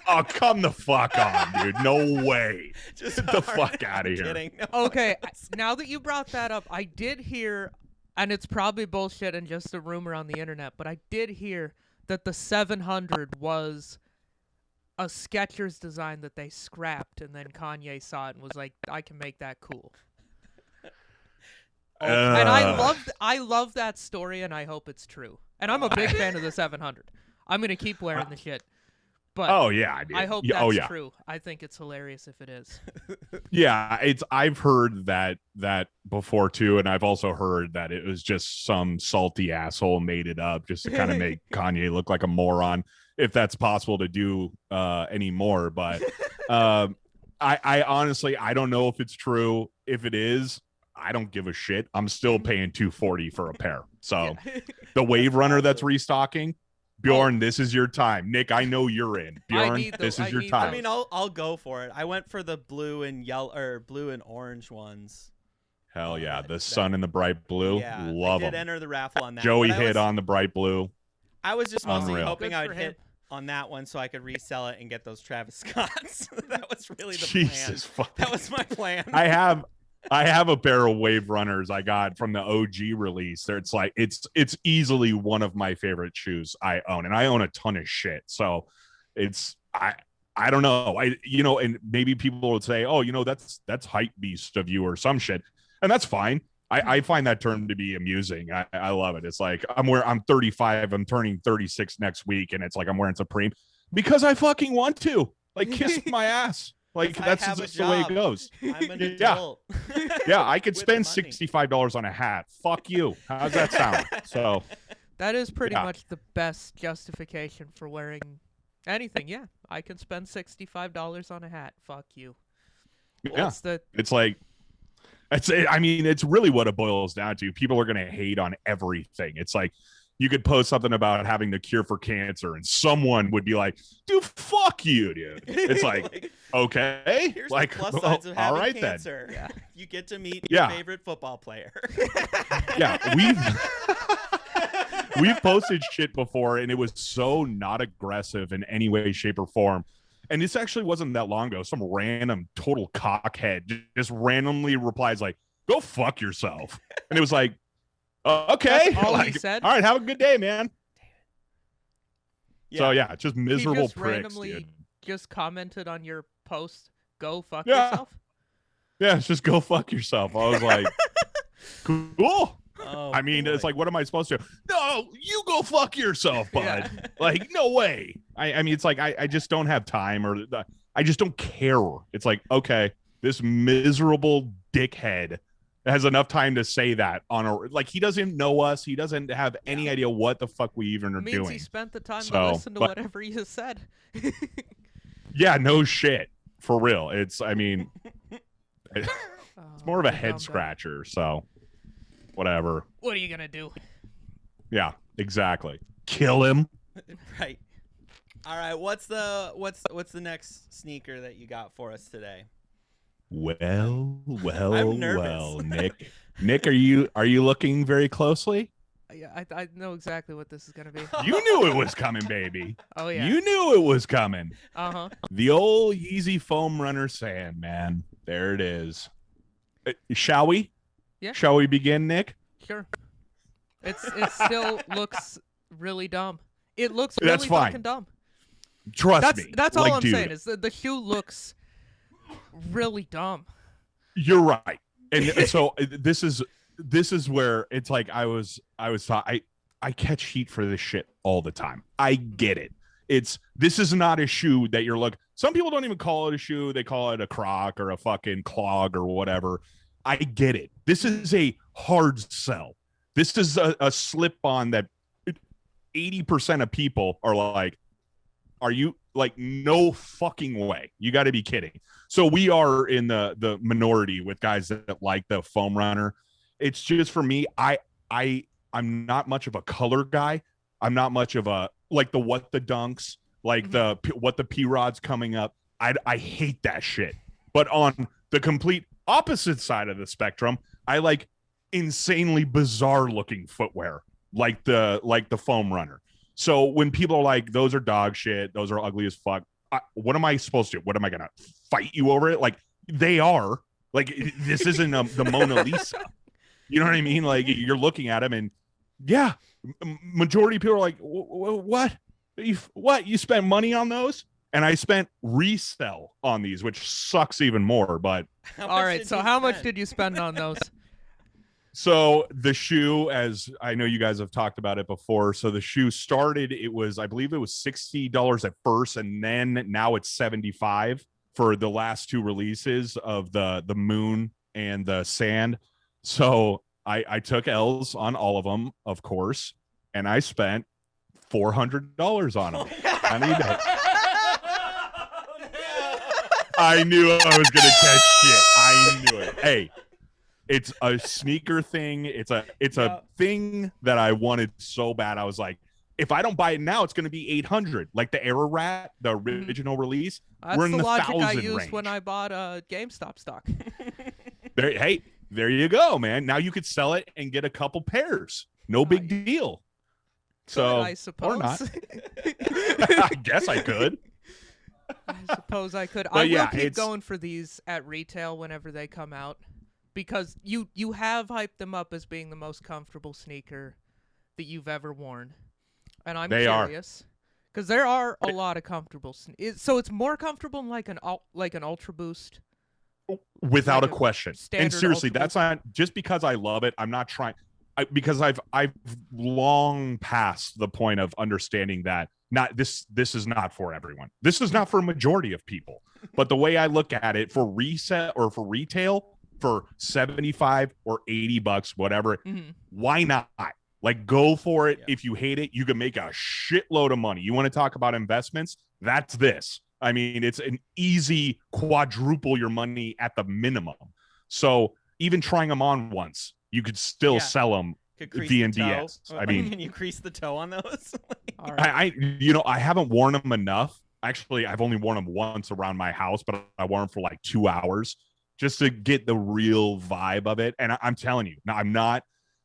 Speaker 2: Oh, come the fuck on, dude. No way.
Speaker 3: Just
Speaker 2: Get the
Speaker 3: hard.
Speaker 2: fuck outta
Speaker 3: I'm
Speaker 2: here.
Speaker 3: kidding. No,
Speaker 1: Okay, now that you brought that up, I did hear, and it's probably bullshit and just a rumor on the internet, but I did hear that the 700 was a Skechers design that they scrapped, and then Kanye saw it and was like, I can make that cool. And I love that story, and I hope it's true. And I'm a big fan of the 700. I'm going to keep wearing the shit. But
Speaker 2: Oh yeah, dude.
Speaker 1: I hope
Speaker 2: Yeah,
Speaker 1: that's true. I think it's hilarious if it is.
Speaker 2: Yeah, I've heard that before too, and I've also heard that it was just some salty asshole made it up just to kind of make Kanye look like a moron, if that's possible to do anymore. But I honestly, I don't know if it's true. If it is, I don't give a shit. I'm still paying $240 for a pair. So
Speaker 1: Yeah.
Speaker 2: the Wave Runner that's restocking, Bjorn, this is your time. Nick, I know you're in. Bjorn, this is your time.
Speaker 3: I mean, I'll go for it. I went for the blue and yellow or blue and orange ones.
Speaker 2: Hell yeah, the sun and the bright blue.
Speaker 3: Yeah,
Speaker 2: Love
Speaker 3: I did
Speaker 2: them.
Speaker 3: enter the raffle on that.
Speaker 2: Joey hit on the bright blue.
Speaker 3: I was just mostly
Speaker 2: Unreal.
Speaker 3: hoping
Speaker 1: Good
Speaker 3: I
Speaker 1: for
Speaker 3: would
Speaker 1: him.
Speaker 3: hit on that one so I could resell it and get those Travis Scotts. That was really the
Speaker 2: Jesus
Speaker 3: plan.
Speaker 2: fuck.
Speaker 3: That was my plan.
Speaker 2: I have a pair of Wave Runners I got from the OG release. There, it's like it's easily one of my favorite shoes I own, and I own a ton of shit. So it's I don't know. And maybe people would say, oh, that's hype beast of you or some shit, and that's fine. I find that term to be amusing. I love it. It's like I'm 35. I'm turning 36 next week, and it's like I'm wearing Supreme because I fucking want to. Like, kiss my ass. Like, that's just the way it goes.
Speaker 3: I'm an adult.
Speaker 2: Yeah, I could
Speaker 3: With
Speaker 2: spend
Speaker 3: the money.
Speaker 2: $65 on a hat. Fuck you. How's that sound? So
Speaker 1: That is pretty
Speaker 2: Yeah.
Speaker 1: much the best justification for wearing anything. Yeah, I can spend $65 on a hat. Fuck you.
Speaker 2: yeah,
Speaker 1: What's the
Speaker 2: it's like it's really what it boils down to. People are gonna hate on everything. It's like you could post something about having the cure for cancer, and someone would be like, "Dude, fuck you, dude." It's like, okay,
Speaker 3: Here's
Speaker 2: like,
Speaker 3: the plus sides of
Speaker 2: all
Speaker 3: having
Speaker 2: right
Speaker 3: cancer.
Speaker 1: Yeah.
Speaker 3: You get to meet
Speaker 2: Yeah.
Speaker 3: your favorite football player.
Speaker 2: then. Yeah, we've posted shit before, and it was so not aggressive in any way, shape, or form. And this actually wasn't that long ago. Some random total cockhead just randomly replies like, "Go fuck yourself," and it was like, okay,
Speaker 1: That's all he
Speaker 2: like,
Speaker 1: said?
Speaker 2: all right, have a good day, man.
Speaker 3: Yeah.
Speaker 2: So yeah, just miserable
Speaker 1: he just
Speaker 2: pricks,
Speaker 1: randomly
Speaker 2: dude.
Speaker 1: just commented on your post, "Go fuck
Speaker 2: Yeah.
Speaker 1: yourself."
Speaker 2: Yeah, it's just go fuck yourself. I was like, cool.
Speaker 3: Oh,
Speaker 2: I mean, it's
Speaker 3: boy.
Speaker 2: like, what am I supposed to do? No, you go fuck yourself, bud.
Speaker 1: Yeah.
Speaker 2: Like, no way. I mean, it's like I just don't have time, or I just don't care. It's like, okay, this miserable dickhead has enough time to say that on a like he doesn't know us. He doesn't have any idea what the fuck we even are
Speaker 1: It means
Speaker 2: doing.
Speaker 1: he spent the time
Speaker 2: So,
Speaker 1: to listen to
Speaker 2: but-
Speaker 1: whatever you said.
Speaker 2: Yeah, no shit. For real. It's it's more of a head
Speaker 1: Scumbag.
Speaker 2: scratcher, so whatever.
Speaker 1: What are you gonna do?
Speaker 2: Yeah, exactly. Kill him.
Speaker 3: Right. All right. What's the next sneaker that you got for us today?
Speaker 2: Well,
Speaker 3: I'm nervous.
Speaker 2: well, Nick. Nick, are you looking very closely?
Speaker 1: Yeah, I know exactly what this is gonna be.
Speaker 2: You knew it was coming, baby.
Speaker 1: Oh yeah.
Speaker 2: You knew it was coming.
Speaker 1: Uh-huh.
Speaker 2: The old Yeezy Foamrunner sand, man. There it is. Shall we?
Speaker 1: Yeah.
Speaker 2: Shall we begin, Nick?
Speaker 1: Sure. It still looks really dumb. It looks really
Speaker 2: That's fine.
Speaker 1: fucking dumb.
Speaker 2: Trust me.
Speaker 1: That's all
Speaker 2: like,
Speaker 1: I'm
Speaker 2: dude,
Speaker 1: saying is the shoe looks really dumb.
Speaker 2: You're right. And so this is where it's like I catch heat for this shit all the time. I get it. This is not a shoe that you're some people don't even call it a shoe. They call it a croc or a fucking clog or whatever. I get it. This is a hard sell. This is a slip on that 80% of people are like, are you like, no fucking way. You got to be kidding. So we are in the minority with guys that like the foam runner. It's just for me, I'm not much of a color guy. I'm not much of a like the what the dunks, like the what the P-Rod's coming up. I hate that shit. But on the complete opposite side of the spectrum, I like insanely bizarre looking footwear, like the foam runner. So when people are like, those are dog shit, those are ugly as fuck, what am I supposed to do? What am I gonna fight you over it? Like, they are like, this isn't the Mona Lisa. You know what I mean? Like, you're looking at them, and yeah, majority of people are like, what? You spent money on those? And I spent resell on these, which sucks even more. But
Speaker 1: All right, so how much did you spend on those?
Speaker 2: so the shoe, as I know you guys have talked about it before, so the shoe started, I believe it was $60 at first, and then now it's $75 for the last two releases of the moon and the sand. So I took L's on all of them, of course, and I spent $400 on them. I need that. I knew I was gonna catch shit. I knew it. Hey, It's a sneaker thing. It's a
Speaker 3: Yeah.
Speaker 2: thing that I wanted so bad. I was like, if I don't buy it now, it's going to be 800. Like the Era Rat, the original release.
Speaker 1: That's
Speaker 2: we're in
Speaker 1: the
Speaker 2: the
Speaker 1: logic I
Speaker 2: 1,000
Speaker 1: used
Speaker 2: range.
Speaker 1: when I bought a GameStop stock.
Speaker 2: Hey, there you go, man. Now you could sell it and get a couple pairs. No big deal. So,
Speaker 1: I suppose.
Speaker 2: or not. I guess I could.
Speaker 1: I suppose I could.
Speaker 2: But
Speaker 1: I
Speaker 2: yeah,
Speaker 1: will keep
Speaker 2: it's-
Speaker 1: going for these at retail whenever they come out, because you have hyped them up as being the most comfortable sneaker that you've ever worn, and I'm
Speaker 2: They are.
Speaker 1: curious because there are a lot of comfortable. So it's more comfortable than like an Ultra Boost.
Speaker 2: Without
Speaker 1: Like
Speaker 2: a
Speaker 1: a
Speaker 2: question.
Speaker 1: standard
Speaker 2: And seriously,
Speaker 1: Ultra
Speaker 2: that's not just because I love it. I'm not trying because I've long passed the point of understanding that this is not for everyone. This is not for a majority of people. But the way I look at it, for reset or for retail for 75 or 80 bucks, whatever, why not? Like, go for it.
Speaker 3: Yeah.
Speaker 2: If you hate it, you can make a shitload of money. You want to talk about investments? That's this. I mean, it's an easy quadruple your money at the minimum. So even trying them on once, you could still sell them D&DS. I mean,
Speaker 3: can you crease the toe on those?
Speaker 1: All right.
Speaker 2: I haven't worn them enough. Actually, I've only worn them once around my house, but I wore them for like 2 hours just to get the real vibe of it. And I'm telling you, now I'm not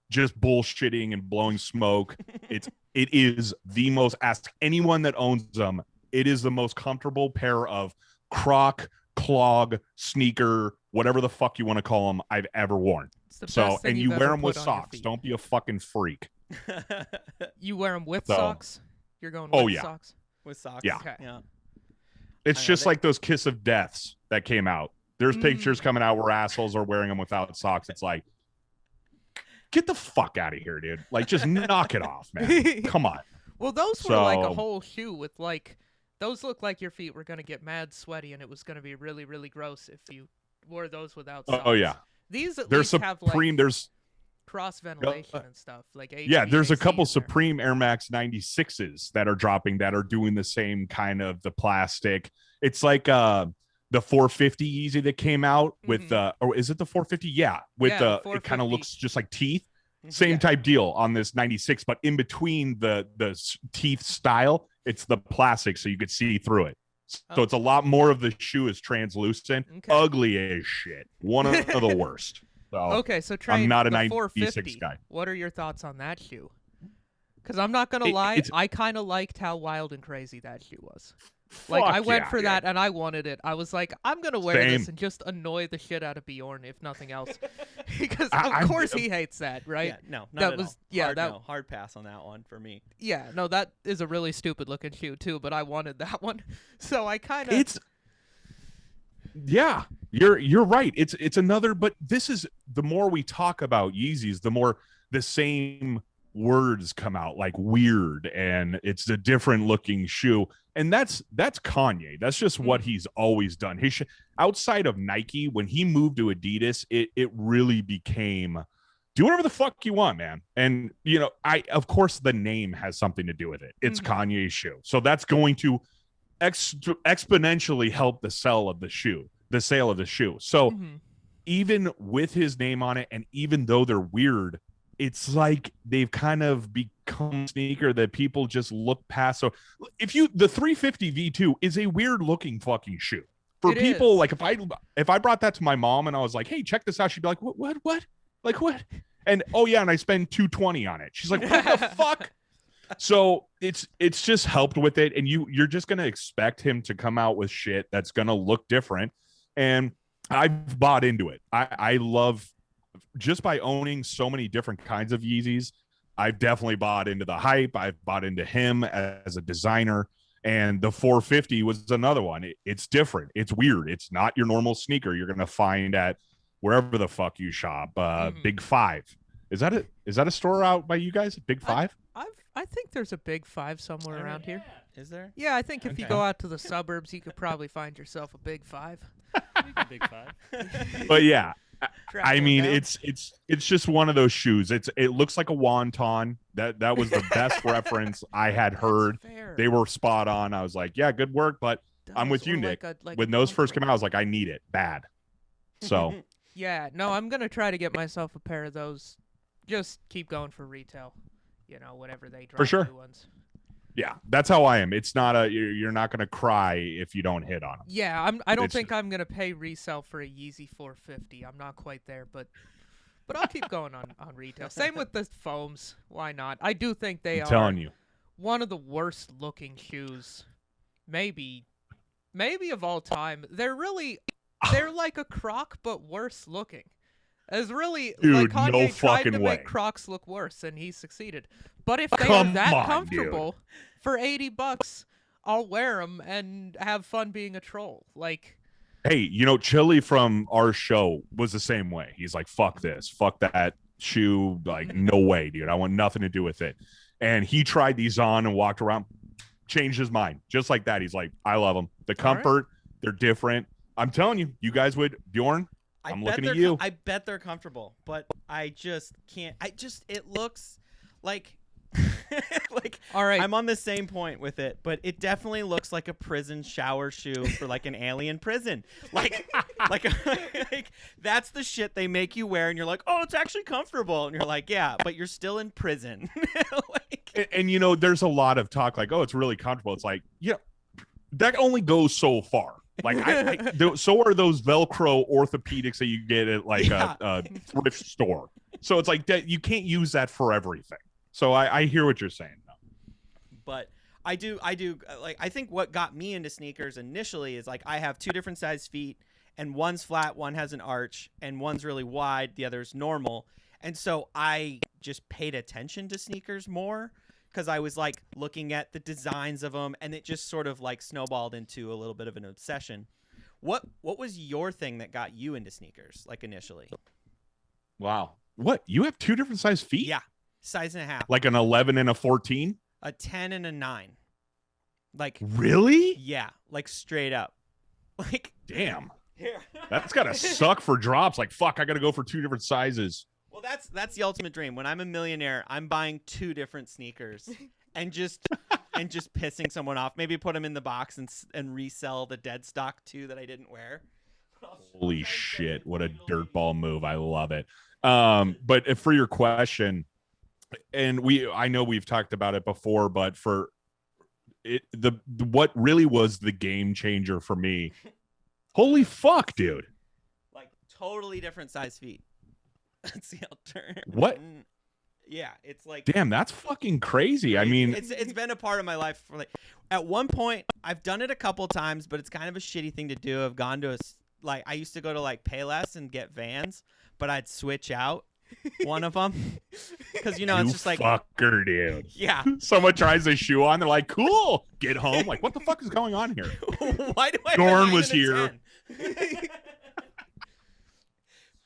Speaker 2: just bullshitting and blowing smoke. It is the most, ask anyone that owns them, it is the most comfortable pair of Croc, clog, sneaker, whatever the fuck you want to call them, I've ever worn.
Speaker 1: It's the
Speaker 2: So,
Speaker 1: best thing
Speaker 2: and you
Speaker 1: you've
Speaker 2: wear
Speaker 1: ever
Speaker 2: them with
Speaker 1: put on your
Speaker 2: socks.
Speaker 1: feet.
Speaker 2: Don't be a fucking freak.
Speaker 1: You wear them with
Speaker 2: So-
Speaker 1: socks? You're going
Speaker 2: Oh,
Speaker 1: with
Speaker 2: yeah.
Speaker 1: socks?
Speaker 3: With socks.
Speaker 2: Yeah.
Speaker 1: Okay.
Speaker 3: Yeah.
Speaker 2: It's
Speaker 3: I know
Speaker 2: just
Speaker 3: they-
Speaker 2: like those Kiss of Deaths that came out. There's pictures coming out where assholes are wearing them without socks. It's like, get the fuck out of here, dude. Like, just knock it off, man. Come on.
Speaker 1: Well, those were like a
Speaker 2: So-
Speaker 1: whole shoe with like, those looked like your feet were going to get mad sweaty and it was going to be really, really gross if you wore those without socks.
Speaker 2: Oh, yeah.
Speaker 1: These at
Speaker 2: There's
Speaker 1: least have like
Speaker 2: Supreme. There's
Speaker 1: cross ventilation and stuff. Like
Speaker 2: there's a
Speaker 1: HVAC
Speaker 2: couple
Speaker 1: in there.
Speaker 2: Supreme Air Max 96s that are dropping that are doing the same kind of the plastic. It's like the 450 Yeezy that came out with or is it the 450? Yeah, with
Speaker 1: Yeah,
Speaker 2: the
Speaker 1: the
Speaker 2: it kind of
Speaker 1: 450.
Speaker 2: looks just like teeth. Same
Speaker 1: Yeah.
Speaker 2: type deal on this 96, but in between the teeth style, it's the plastic so you could see through it. So
Speaker 1: Oh.
Speaker 2: it's a lot more of the shoe is translucent,
Speaker 1: Okay.
Speaker 2: ugly as shit. One of the worst. So
Speaker 1: Okay, so Trey,
Speaker 2: I'm not a
Speaker 1: the
Speaker 2: 96
Speaker 1: 450,
Speaker 2: guy.
Speaker 1: What are your thoughts on that shoe? Because I'm not gonna lie, I kind of liked how wild and crazy that shoe was. Like,
Speaker 2: fuck
Speaker 1: I went
Speaker 2: yeah,
Speaker 1: for
Speaker 2: dude.
Speaker 1: that and I wanted it. I was like, I'm gonna wear
Speaker 2: Same.
Speaker 1: this and just annoy the shit out of Bjorn, if nothing else, because
Speaker 2: I-
Speaker 1: of course he hates that, right?
Speaker 3: Yeah, no, not
Speaker 1: That
Speaker 3: at
Speaker 1: was-
Speaker 3: all.
Speaker 1: yeah,
Speaker 3: hard,
Speaker 1: that-
Speaker 3: no, hard pass on that one for me.
Speaker 1: Yeah, no, that is a really stupid looking shoe too, but I wanted that one, so I kind of.
Speaker 2: It's you're right. It's another, but this is the more we talk about Yeezys, the more the same words come out, like weird, and it's a different looking shoe. And that's Kanye. That's just what he's always done. He outside of Nike, when he moved to Adidas, it really became do whatever the fuck you want, man. And of course the name has something to do with it. It's Kanye's shoe. So that's going to exponentially help the sale of the shoe. So even with his name on it, and even though they're weird, it's like they've kind of become a sneaker that people just look past. So the 350 V2 is a weird looking fucking shoe for
Speaker 1: It
Speaker 2: people.
Speaker 1: is.
Speaker 2: Like if I brought that to my mom and I was like, hey, check this out, she'd be like, what? Like what? And oh yeah, and I spend $220 on it. She's like, what the fuck? So it's just helped with it, and you're just gonna expect him to come out with shit that's gonna look different. And I've bought into it. I love, just by owning so many different kinds of Yeezys, I've definitely bought into the hype. I've bought into him as a designer. And the 450 was another one. It's different. It's weird. It's not your normal sneaker you're going to find at wherever the fuck you shop. Big Five. Is that a store out by you guys? Big Five?
Speaker 1: I think there's a Big Five somewhere around here.
Speaker 3: Is there?
Speaker 1: Yeah, I think if you
Speaker 2: Okay.
Speaker 1: go out to the suburbs, you could probably find yourself a Big Five.
Speaker 4: Big Five.
Speaker 2: But yeah, I
Speaker 1: Traveling
Speaker 2: mean,
Speaker 1: down.
Speaker 2: it's just one of those shoes. It looks like a wonton. That was the best reference I had
Speaker 1: That's
Speaker 2: heard.
Speaker 1: fair.
Speaker 2: They were spot on. I was like, yeah, good work. But I'm with
Speaker 1: Does,
Speaker 2: you,
Speaker 1: or
Speaker 2: Nick.
Speaker 1: like a
Speaker 2: when those first
Speaker 1: comfortable-
Speaker 2: came out, I was like, I need it bad. So
Speaker 1: Yeah, no, I'm gonna try to get myself a pair of those. Just keep going for retail, whenever they drop
Speaker 2: sure.
Speaker 1: new ones.
Speaker 2: Yeah, that's how I am. It's not you're not gonna cry if you don't hit on them.
Speaker 1: Yeah, I don't
Speaker 2: It's-
Speaker 1: think I'm gonna pay resale for a Yeezy 450. I'm not quite there, but I'll keep going on retail. Same with the foams. Why not? I do think they
Speaker 2: I'm
Speaker 1: are
Speaker 2: telling you.
Speaker 1: one of the worst looking shoes, maybe of all time. They're like a Croc but worse looking. It's really
Speaker 2: Dude,
Speaker 1: like Kanye
Speaker 2: no
Speaker 1: tried
Speaker 2: fucking
Speaker 1: to
Speaker 2: way.
Speaker 1: make Crocs look worse, and he succeeded. But if they
Speaker 2: Come
Speaker 1: are that
Speaker 2: on,
Speaker 1: comfortable for $80, I'll wear them and have fun being a troll. Like,
Speaker 2: Hey, Chili from our show was the same way. He's like, fuck this, fuck that shoe. Like, no way, dude. I want nothing to do with it. And he tried these on and walked around, changed his mind. Just like that. He's like, I love them. The comfort, they're different. I'm telling you, you guys would, Bjorn, I'm looking at you.
Speaker 3: I bet they're comfortable, but I just can't. It looks like, like,
Speaker 1: all right,
Speaker 3: I'm on the same point with it, but it definitely looks like a prison shower shoe for like an alien prison. Like, like that's the shit they make you wear, and you're like, oh, it's actually comfortable, and you're like, yeah, but you're still in prison.
Speaker 2: And there's a lot of talk like, oh, it's really comfortable. It's like, that only goes so far. Like, so are those Velcro orthopedics that you get at like a thrift store. So it's like that you can't use that for everything. So I hear what you're saying.
Speaker 3: But I do like, I think what got me into sneakers initially is like I have two different size feet, and one's flat, one has an arch, and one's really wide, the other's normal. And so I just paid attention to sneakers more because I was like looking at the designs of them, and it just sort of like snowballed into a little bit of an obsession. What was your thing that got you into sneakers, like initially?
Speaker 2: Wow. What? You have two different size feet?
Speaker 3: Yeah. Size and a half.
Speaker 2: Like an 11 and a 14?
Speaker 3: A 10 and a 9. Like,
Speaker 2: really?
Speaker 3: Yeah, like straight up. Like,
Speaker 2: damn.
Speaker 3: Here.
Speaker 2: That's gotta suck for drops. Like, fuck, I gotta go for two different sizes.
Speaker 3: Well, that's the ultimate dream. When I'm a millionaire, I'm buying two different sneakers and just pissing someone off. Maybe put them in the box and resell the dead stock too that I didn't wear.
Speaker 2: Holy shit! What a dirtball move. I love it. But for your question, and I know we've talked about it before, but for it, what really was the game changer for me? Holy fuck, dude!
Speaker 3: Like totally different size feet. Let's see, I'll turn.
Speaker 2: What?
Speaker 3: Yeah, it's like,
Speaker 2: damn, that's fucking crazy. I mean,
Speaker 3: it's been a part of my life for like, at one point I've done it a couple times, but it's kind of a shitty thing to do. I've gone to I used to go to like Payless and get Vans, but I'd switch out one of them because it's just like,
Speaker 2: fucker, dude.
Speaker 3: Yeah.
Speaker 2: Someone tries a shoe on, they're like, cool. Get home. Like, what the fuck is going on here?
Speaker 3: Why do I?
Speaker 2: Bjorn was here.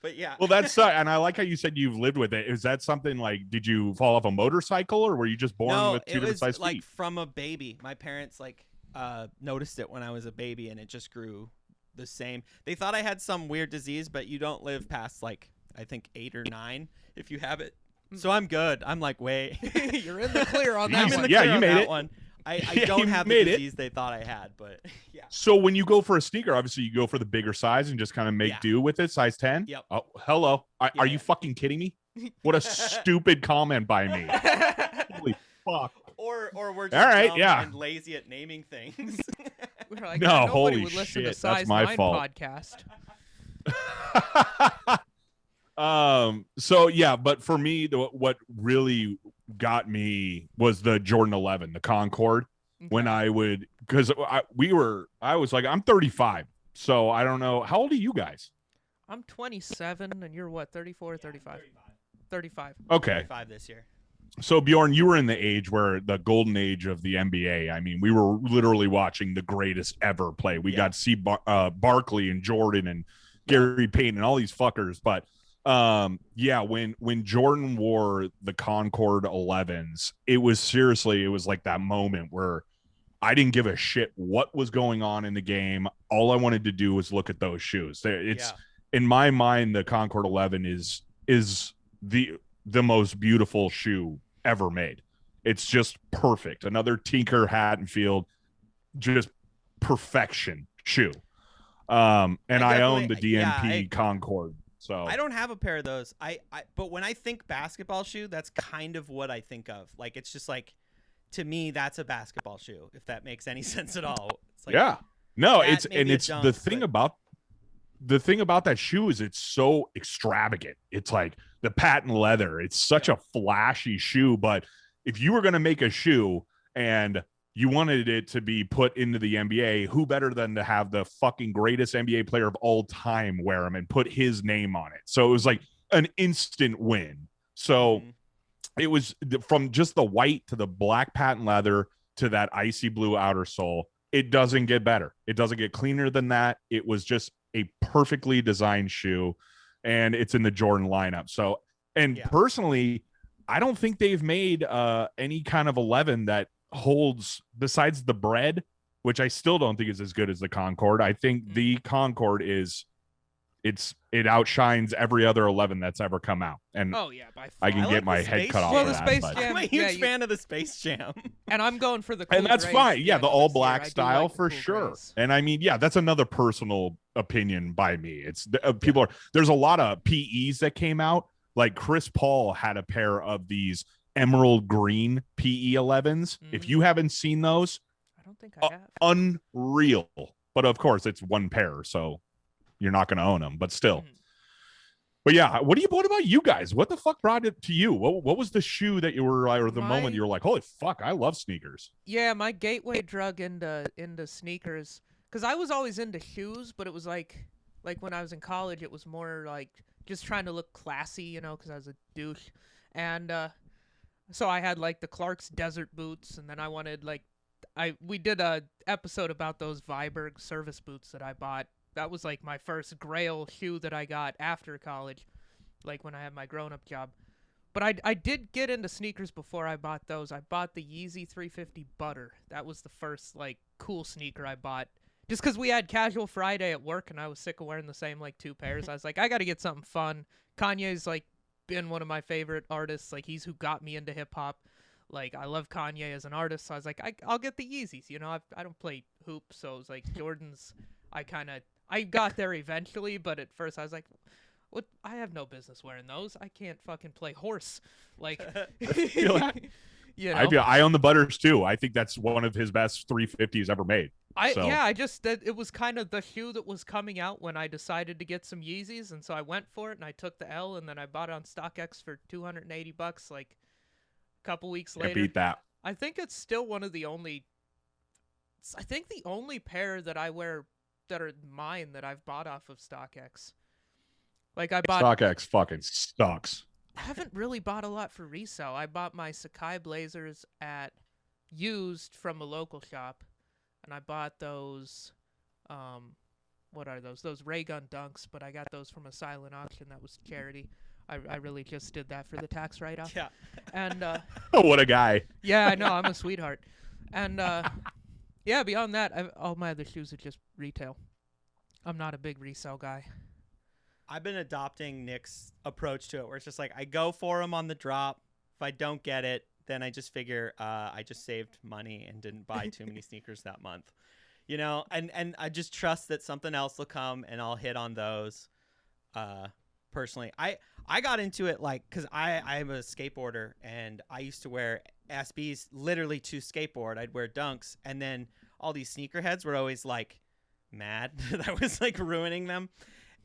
Speaker 3: But yeah.
Speaker 2: Well, that's and I like how you said you've lived with it. Is that something like, did you fall off a motorcycle, or were you just born with two different size feet?
Speaker 3: Like from a baby. My parents like noticed it when I was a baby, and it just grew the same. They thought I had some weird disease, but you don't live past like, I think 8 or 9 if you have it. So I'm good. I'm like, wait.
Speaker 1: You're in the clear on that
Speaker 3: I'm
Speaker 1: one.
Speaker 3: in the
Speaker 2: Yeah,
Speaker 3: clear
Speaker 2: you
Speaker 3: on
Speaker 2: made
Speaker 3: that
Speaker 2: it.
Speaker 3: one. I
Speaker 2: Yeah,
Speaker 3: don't
Speaker 2: you
Speaker 3: have the
Speaker 2: made it.
Speaker 3: disease they thought I had, but yeah.
Speaker 2: So when you go for a sneaker, obviously you go for the bigger size and just kind of make do with it, size 10?
Speaker 3: Yep.
Speaker 2: Oh, hello. Are
Speaker 3: Yeah.
Speaker 2: you fucking kidding me? What a stupid comment by me. Holy fuck.
Speaker 3: Or we're just
Speaker 2: All right,
Speaker 3: dumb
Speaker 2: yeah.
Speaker 3: and lazy at naming things.
Speaker 1: We're like,
Speaker 2: No,
Speaker 1: nobody
Speaker 2: holy
Speaker 1: would listen
Speaker 2: shit,
Speaker 1: to
Speaker 2: that's
Speaker 1: Size
Speaker 2: my
Speaker 1: 9
Speaker 2: fault.
Speaker 1: podcast.
Speaker 2: So yeah, but for me, what really got me was the Jordan 11, the Concorde. When I would, because I was like, I'm 35, so I don't know. How old are you guys?
Speaker 1: I'm 27, and you're what, 34 or 35? 35.
Speaker 2: Okay.
Speaker 3: 35 this year.
Speaker 2: So Bjorn, you were in the age where the golden age of the NBA. I mean, we were literally watching the greatest ever play. We got to see Barkley and Jordan and Gary Payton and all these fuckers. But when Jordan wore the Concorde 11s, it was like that moment where I didn't give a shit what was going on in the game. All I wanted to do was look at those shoes. It's in my mind, the Concorde 11 is the most beautiful shoe ever made. It's just perfect. Another Tinker Hatfield, just perfection shoe. And I own the DMP Concorde. So
Speaker 3: I don't have a pair of those. But when I think basketball shoe, that's kind of what I think of. Like, it's just like, to me, that's a basketball shoe, if that makes any sense at all. It's like,
Speaker 2: yeah, no,
Speaker 3: that
Speaker 2: it's
Speaker 3: may
Speaker 2: and
Speaker 3: be a
Speaker 2: it's
Speaker 3: dunk,
Speaker 2: the thing
Speaker 3: but-
Speaker 2: about that shoe is it's so extravagant. It's like the patent leather. It's such a flashy shoe, but if you were going to make a shoe and you wanted it to be put into the NBA, who better than to have the fucking greatest NBA player of all time wear them and put his name on it? So it was like an instant win. So it was from just the white to the black patent leather to that icy blue outer sole. It doesn't get better. It doesn't get cleaner than that. It was just a perfectly designed shoe, and it's in the Jordan lineup. So, and personally, I don't think they've made any kind of 11 that holds, besides the bread, which I still don't think is as good as the Concorde. I think the Concorde it outshines every other 11 that's ever come out. And
Speaker 1: Oh yeah, by far.
Speaker 2: I can
Speaker 3: I
Speaker 2: get
Speaker 3: like
Speaker 2: my
Speaker 3: the
Speaker 2: head
Speaker 3: Space
Speaker 2: cut off
Speaker 1: Well,
Speaker 2: for
Speaker 1: the
Speaker 2: that,
Speaker 1: Space
Speaker 2: but-
Speaker 1: Jam.
Speaker 3: I'm a huge fan of the Space Jam.
Speaker 1: And I'm going for the cool
Speaker 2: and that's
Speaker 1: grays
Speaker 2: fine. Yeah,
Speaker 1: again
Speaker 2: the all
Speaker 1: this year.
Speaker 2: black
Speaker 1: I do
Speaker 2: style
Speaker 1: like the
Speaker 2: for
Speaker 1: cool
Speaker 2: sure.
Speaker 1: grays.
Speaker 2: And I mean, yeah, that's another personal opinion by me. It's people are, there's a lot of PEs that came out. Like Chris Paul had a pair of these emerald green PE 11s. If you haven't seen those,
Speaker 1: I don't think I have.
Speaker 2: unreal. But of course, it's one pair, so you're not going to own them. But still. But yeah, what about you guys? What the fuck brought it to you? What was the shoe that you were, or the moment you were like, holy fuck, I love sneakers?
Speaker 1: Yeah, my gateway drug into sneakers, because I was always into shoes, but it was like when I was in college, it was more like just trying to look classy, you know, because I was a douche, and so I had like the Clark's desert boots, and then I wanted we did a episode about those Viberg service boots that I bought. That was like my first grail shoe that I got after college, like when I had my grown-up job. But I did get into sneakers before I bought those. I bought the Yeezy 350 Butter. That was the first like cool sneaker I bought. Just because we had Casual Friday at work and I was sick of wearing the same like two pairs. I was like, I got to get something fun. Kanye's like been one of my favorite artists. Like he's who got me into hip hop. Like I love Kanye as an artist. So I was like, I'll get the Yeezys. You know, I don't play hoops, so it was like Jordans. I got there eventually, but at first I was like, "What? I have no business wearing those. I can't fucking play horse." Like,
Speaker 2: feel that.
Speaker 1: you know,
Speaker 2: I own the Butters too. I think that's one of his best 350s ever made.
Speaker 1: it was kind of the shoe that was coming out when I decided to get some Yeezys, and so I went for it and I took the L, and then I bought it on StockX for $280 like a couple weeks later.
Speaker 2: Can't beat that.
Speaker 1: I think it's still one of the only. I think the only pair that I wear that are mine that I've bought off of StockX. Like I bought
Speaker 2: StockX fucking sucks.
Speaker 1: I haven't really bought a lot for resale. I bought my Sakai Blazers at used from a local shop, and I bought those what are those? Those ray gun dunks, but I got those from a silent auction that was charity. I really just did that for the tax write-off.
Speaker 3: Yeah.
Speaker 1: And
Speaker 2: Oh, what a guy.
Speaker 1: yeah, I know, I'm a sweetheart. And yeah, beyond that, all my other shoes are just retail. I'm not a big resale guy.
Speaker 3: I've been adopting Nick's approach to it, where it's just like I go for them on the drop. If I don't get it, then I just figure I just saved money and didn't buy too many sneakers that month, you know. And I just trust that something else will come and I'll hit on those. Personally, I got into it like because I'm a skateboarder and I used to wear SBs literally to skateboard. I'd wear dunks, and then all these sneakerheads were always like mad that I was like ruining them.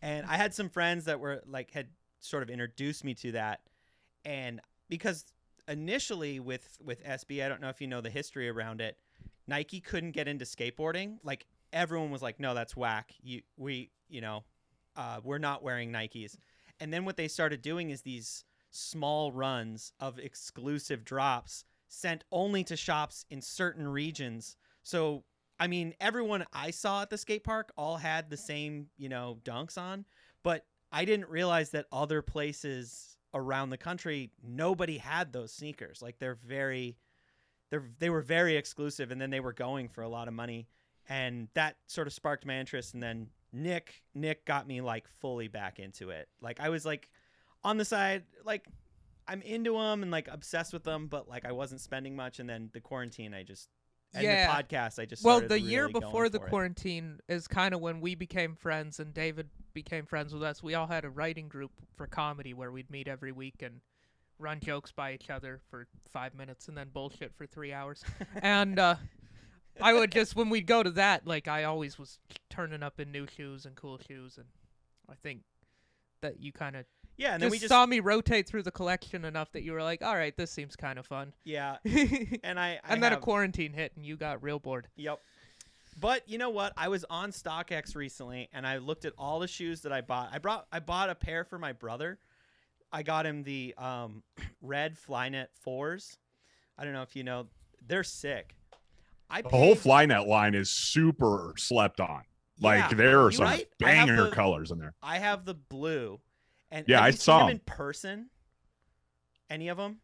Speaker 3: And I had some friends that were like had sort of introduced me to that. And because initially with SB, I don't know if you know the history around it, Nike couldn't get into skateboarding. Like everyone was like, no, that's whack. We're not wearing Nikes. And then what they started doing is these small runs of exclusive drops sent only to shops in certain regions. So I mean, everyone I saw at the skate park all had the same, you know, dunks on, but I didn't realize that other places around the country, nobody had those sneakers. Like they were very exclusive, and then they were going for a lot of money, and that sort of sparked my interest. And then Nick got me like fully back into it. Like I was like on the side, like I'm into them and like obsessed with them, but like I wasn't spending much. And then the quarantine, I just And
Speaker 1: Yeah.
Speaker 3: the podcast, I just
Speaker 1: Well,
Speaker 3: started
Speaker 1: the year
Speaker 3: really
Speaker 1: before
Speaker 3: going
Speaker 1: the
Speaker 3: for it.
Speaker 1: quarantine is kind of when we became friends, and David became friends with us. We all had a writing group for comedy where we'd meet every week and run jokes by each other for 5 minutes and then bullshit for 3 hours. And I would just, when we'd go to that, like, I always was turning up in new shoes and cool shoes, and I think that you kind of
Speaker 3: Yeah, and then we
Speaker 1: just
Speaker 3: just
Speaker 1: saw me rotate through the collection enough that you were like, all right, this seems kind of fun.
Speaker 3: yeah,
Speaker 1: and
Speaker 3: and I
Speaker 1: then a
Speaker 3: have-
Speaker 1: quarantine hit, and you got real bored.
Speaker 3: Yep. But you know what? I was on StockX recently, and I looked at all the shoes that I bought. I bought a pair for my brother. I got him the red Flynet 4s. I don't know if you know. They're sick.
Speaker 2: The whole Flynet line is super slept on. Like,
Speaker 3: Yeah,
Speaker 2: there are
Speaker 3: you
Speaker 2: some
Speaker 3: right? I have
Speaker 2: banger
Speaker 3: the-
Speaker 2: colors in there.
Speaker 3: I have the blue. And
Speaker 2: Yeah,
Speaker 3: have
Speaker 2: I
Speaker 3: you
Speaker 2: saw
Speaker 3: seen them
Speaker 2: 'em.
Speaker 3: in person. Any of them?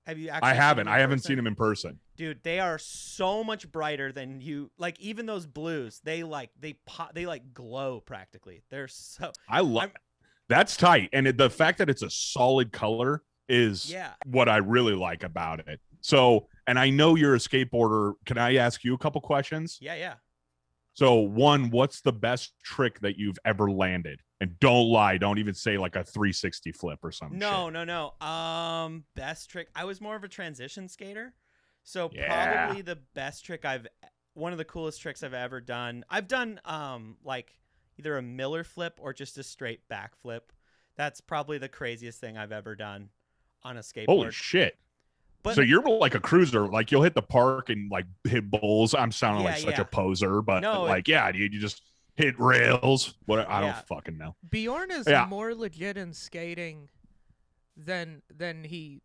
Speaker 3: Have you actually?
Speaker 2: I
Speaker 3: seen
Speaker 2: haven't.
Speaker 3: them
Speaker 2: I
Speaker 3: in
Speaker 2: haven't
Speaker 3: person?
Speaker 2: seen them in person.
Speaker 3: Dude, they are so much brighter than you. Like even those blues, they pop, they like glow practically. They're so.
Speaker 2: I love.
Speaker 3: I'm-
Speaker 2: That's tight, and the fact that it's a solid color is
Speaker 3: Yeah.
Speaker 2: what I really like about it. So, and I know you're a skateboarder. Can I ask you a couple questions?
Speaker 3: Yeah.
Speaker 2: So, one, what's the best trick that you've ever landed? And don't lie. Don't even say like a 360 flip or something.
Speaker 3: No. Best trick. I was more of a transition skater, so
Speaker 2: Yeah.
Speaker 3: probably the best trick one of the coolest tricks I've ever done. I've done like either a Miller flip or just a straight back flip. That's probably the craziest thing I've ever done on a skateboard.
Speaker 2: Holy shit.
Speaker 3: But
Speaker 2: So you're like a cruiser, like you'll hit the park and like hit bowls. I'm sounding
Speaker 3: Yeah,
Speaker 2: like such
Speaker 3: yeah.
Speaker 2: a poser, but
Speaker 3: No,
Speaker 2: like, yeah, dude, you just hit rails. What? I
Speaker 3: Yeah.
Speaker 2: don't fucking know.
Speaker 1: Bjorn is
Speaker 2: Yeah.
Speaker 1: more legit in skating than he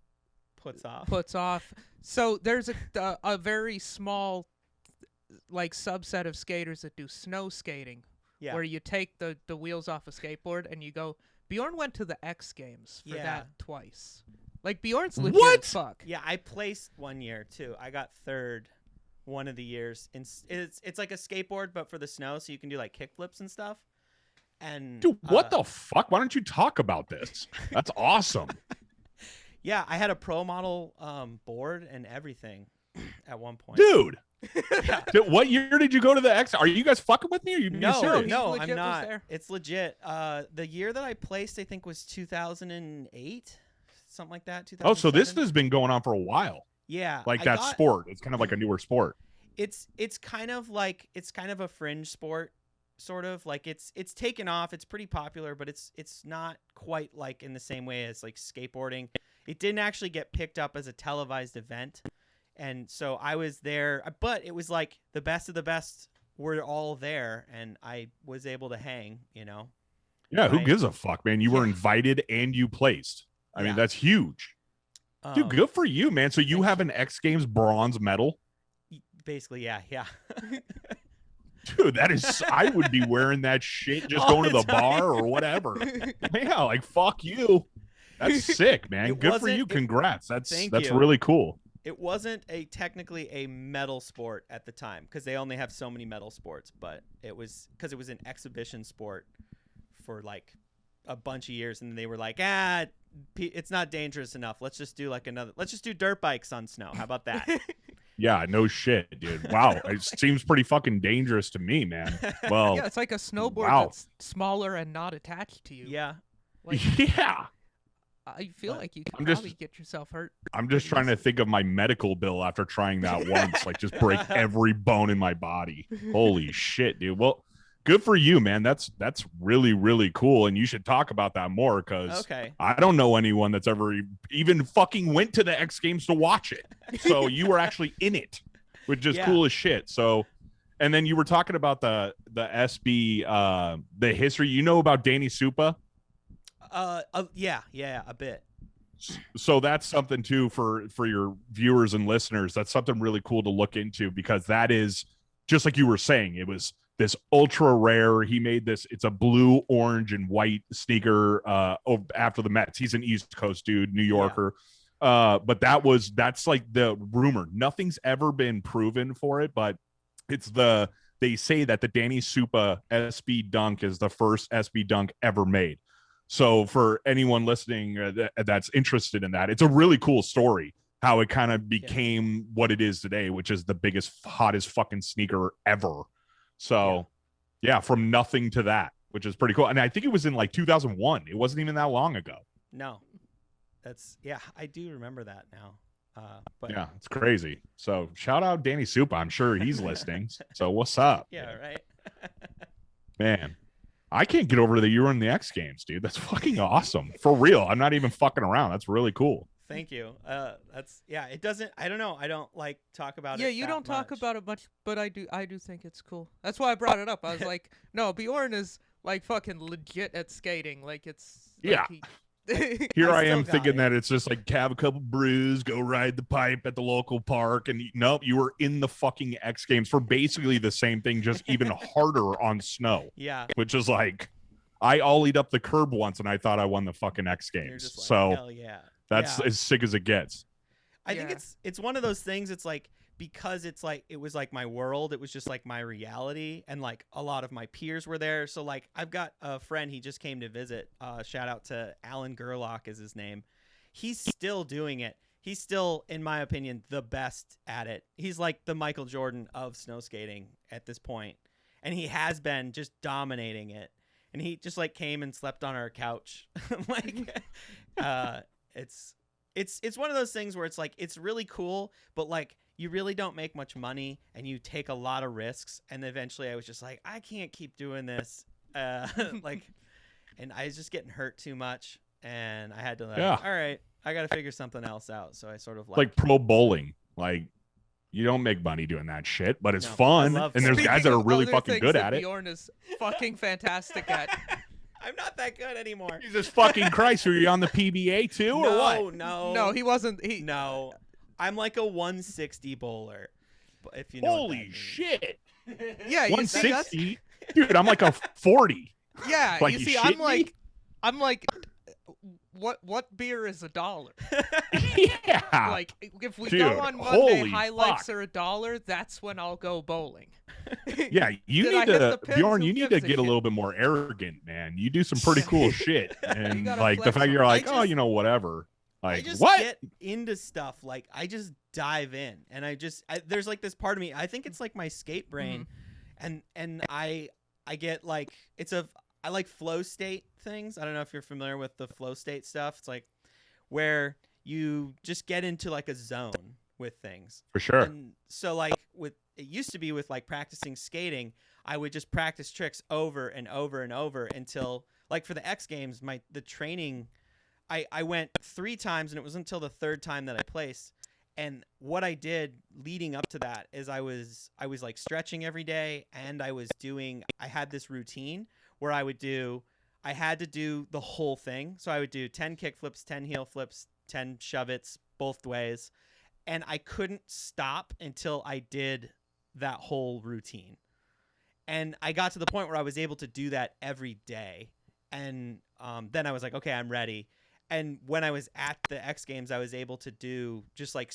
Speaker 3: puts off.
Speaker 1: puts off. So there's a very small like subset of skaters that do snow skating,
Speaker 3: Yeah.
Speaker 1: where you take the wheels off a skateboard and you go. Bjorn went to the X Games for
Speaker 3: Yeah.
Speaker 1: that twice. Like Bjorn's legit
Speaker 2: What?
Speaker 1: as fuck.
Speaker 3: Yeah, I placed one year too. I got third one of the years. It's like a skateboard but for the snow, so you can do like kick flips and stuff. And
Speaker 2: Dude, what the fuck? Why don't you talk about this? That's awesome.
Speaker 3: Yeah, I had a pro model board and everything at one point.
Speaker 2: Dude.
Speaker 3: Yeah.
Speaker 2: Dude, what year did you go to the X? Are you guys fucking with me? Or are you being
Speaker 3: No,
Speaker 2: serious?
Speaker 1: he's
Speaker 3: no,
Speaker 1: legit
Speaker 3: I'm
Speaker 1: was
Speaker 3: not.
Speaker 1: there.
Speaker 3: It's legit. The year that I placed, I think, was 2008, something like that. 2007.
Speaker 2: Oh, so this has been going on for a while.
Speaker 3: Yeah,
Speaker 2: Like
Speaker 3: I
Speaker 2: that
Speaker 3: got-
Speaker 2: sport. It's kind of like a newer sport.
Speaker 3: It's kind of a fringe sport, sort of like it's taken off. It's pretty popular, but it's not quite like in the same way as like skateboarding. It didn't actually get picked up as a televised event, and so I was there. But it was like the best of the best were all there, and I was able to hang. You know.
Speaker 2: Yeah, who
Speaker 3: Right.
Speaker 2: gives a fuck, man? You were
Speaker 3: Yeah.
Speaker 2: invited and you placed. I mean,
Speaker 3: Yeah.
Speaker 2: that's huge. Dude, good for you, man. So you
Speaker 3: thank
Speaker 2: have an X Games bronze medal?
Speaker 3: Basically, yeah.
Speaker 2: Dude, that is, I would be wearing that shit just
Speaker 3: All
Speaker 2: going to
Speaker 3: the
Speaker 2: the bar or whatever. Yeah, like, fuck you. That's sick, man.
Speaker 3: It
Speaker 2: Good for
Speaker 3: wasn't-
Speaker 2: you.
Speaker 3: it-
Speaker 2: Congrats.
Speaker 3: Thank
Speaker 2: That's
Speaker 3: you.
Speaker 2: really cool.
Speaker 3: It wasn't technically a medal sport at the time because they only have so many medal sports, but it was because it was an exhibition sport for like a bunch of years, and they were like, it's not dangerous enough. Let's just do dirt bikes on snow. How about that?
Speaker 2: Yeah, no shit, dude. Wow. It seems pretty fucking dangerous to me, man. Well,
Speaker 1: Yeah, it's like a snowboard
Speaker 2: Wow.
Speaker 1: that's smaller and not attached to you.
Speaker 3: Yeah.
Speaker 1: Like,
Speaker 2: yeah.
Speaker 1: I feel like you could
Speaker 2: I'm just-
Speaker 1: probably get yourself hurt.
Speaker 2: I'm just trying to think of my medical bill after trying that once. Like, just break every bone in my body. Holy shit, dude. Well, good for you, man. That's really, really cool. And you should talk about that more because
Speaker 3: Okay.
Speaker 2: I don't know anyone that's ever even fucking went to the X Games to watch it. So you were actually in it, which is
Speaker 3: Yeah.
Speaker 2: cool as shit. So, and then you were talking about the SB, the history. You know about Danny Supa?
Speaker 3: Yeah, a bit.
Speaker 2: So that's something too for your viewers and listeners. That's something really cool to look into because that is just like you were saying. It was this ultra rare. He made this. It's a blue, orange, and white sneaker. After the Mets, he's an East Coast dude, New Yorker. But that's like the rumor. Nothing's ever been proven for it, but they say that the Danny Supa SB Dunk is the first SB Dunk ever made. So for anyone listening that's interested in that, it's a really cool story how it kind of became what it is today, which is the biggest, hottest fucking sneaker ever. So yeah, from nothing to that, which is pretty cool. And I think it was in like 2001. It wasn't even that long ago.
Speaker 3: No, that's I do remember that now. But
Speaker 2: yeah, it's crazy. So shout out Danny Supa. I'm sure he's listening. So what's up?
Speaker 3: Yeah, right.
Speaker 2: Man, I can't get over that you were in the X Games, dude. That's fucking awesome. For real. I'm not even fucking around. That's really cool.
Speaker 3: Thank you. That's it doesn't, I don't know. I don't like talk about it.
Speaker 1: Yeah, you don't talk about it much, but I do think it's cool. That's why I brought it up. I was like, no, Bjorn is like fucking legit at skating. Like it's like
Speaker 2: Here I am thinking that it's just like have a couple brews, go ride the pipe at the local park, and nope, you were in the fucking X Games for basically the same thing, just even harder on snow.
Speaker 3: Yeah,
Speaker 2: which is like, I ollied up the curb once and I thought I won the fucking X Games.
Speaker 3: Like,
Speaker 2: so
Speaker 3: hell yeah,
Speaker 2: that's as sick as it gets.
Speaker 3: I think it's one of those things. It's like, because it's like it was like my world, it was just like my reality, and like a lot of my peers were there. So like I've got a friend, he just came to visit. Shout out to Alan Gerlach is his name. He's still doing it. He's still, in my opinion, the best at it. He's like the Michael Jordan of snow skating at this point, and he has been just dominating it. And he just like came and slept on our couch. Like it's one of those things where it's like it's really cool, but like you really don't make much money and you take a lot of risks. And eventually I was just like, I can't keep doing this. Like, and I was just getting hurt too much, and I had to all right, I got to figure something else out. So I sort of like
Speaker 2: pro bowling. Like, you don't make money doing that shit, but it's fun. And there's guys that are really fucking good at it.
Speaker 1: Bjorn is fucking fantastic at.
Speaker 3: I'm not that good anymore.
Speaker 2: Jesus fucking Christ. Were you on the PBA too, or what?
Speaker 3: No,
Speaker 1: he wasn't.
Speaker 3: No, I'm like a 160 bowler. If you know.
Speaker 2: Holy shit.
Speaker 1: Yeah,
Speaker 2: 160? Dude, I'm like a 40.
Speaker 1: Yeah,
Speaker 2: like,
Speaker 1: you see, I'm like, what beer is $1?
Speaker 2: Yeah.
Speaker 1: Like, if we go on Monday, high lights are $1, that's when I'll go bowling.
Speaker 2: Yeah, you need to, Bjorn, you need to get a little bit more arrogant, man. You do some pretty cool shit. And like the fact you're like, oh, you know, whatever. Like,
Speaker 3: I just
Speaker 2: what?
Speaker 3: get into stuff. Like, I just dive in, and there's like this part of me. I think it's like my skate brain, and I get like I like flow state things. I don't know if you're familiar with the flow state stuff. It's like where you just get into like a zone with things.
Speaker 2: For sure.
Speaker 3: And so like it used to be with like practicing skating, I would just practice tricks over and over and over until like for the X Games, the training, I went 3 times, and it was until the 3rd time that I placed. And what I did leading up to that is I was like stretching every day, and I had this routine where I had to do the whole thing. So I would do 10 kick flips, 10 heel flips, 10 shove-its both ways. And I couldn't stop until I did that whole routine. And I got to the point where I was able to do that every day. And then I was like, okay, I'm ready. And when I was at the X Games, I was able to do just like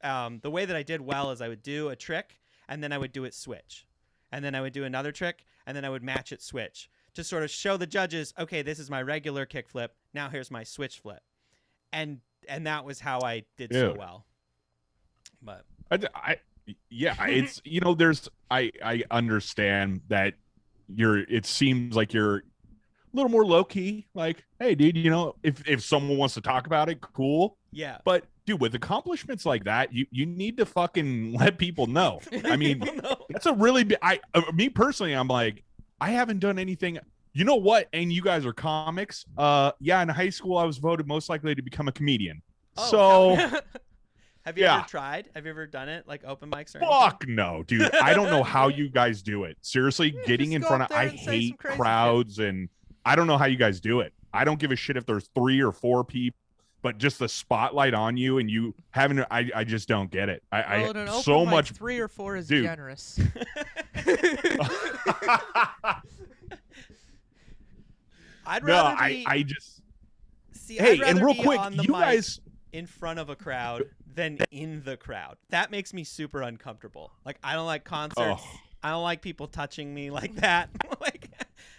Speaker 3: the way that I did well is I would do a trick, and then I would do it switch. And then I would do another trick, and then I would match it switch to sort of show the judges, okay, this is my regular kick flip. Now here's my switch flip. And that was how I did so well. But
Speaker 2: it's, you know, I understand that it seems like you're a little more low key, like, hey dude, you know, if someone wants to talk about it, cool.
Speaker 3: Yeah.
Speaker 2: But dude, with accomplishments like that, you need to fucking let people know. I mean, that's a really big, me personally, I'm like, I haven't done anything. You know what? And you guys are comics. Yeah, in high school I was voted most likely to become a comedian. So
Speaker 3: have you ever tried? Have you ever done it, like open mics or anything?
Speaker 2: Fuck no, dude. I don't know how you guys do it. Seriously, getting in front of, I hate crowds, and I don't know how you guys do it. I don't give a shit if there's 3 or 4 people, but just the spotlight on you and you having, I just don't get it. I so much
Speaker 1: 3 or 4 is generous.
Speaker 3: I'd rather
Speaker 2: I just
Speaker 3: see.
Speaker 2: Hey,
Speaker 3: I'd rather
Speaker 2: and real
Speaker 3: be
Speaker 2: quick,
Speaker 3: on the
Speaker 2: you
Speaker 3: mic
Speaker 2: guys
Speaker 3: in front of a crowd than in the crowd. That makes me super uncomfortable. Like, I don't like concerts. I don't like people touching me like that. Like,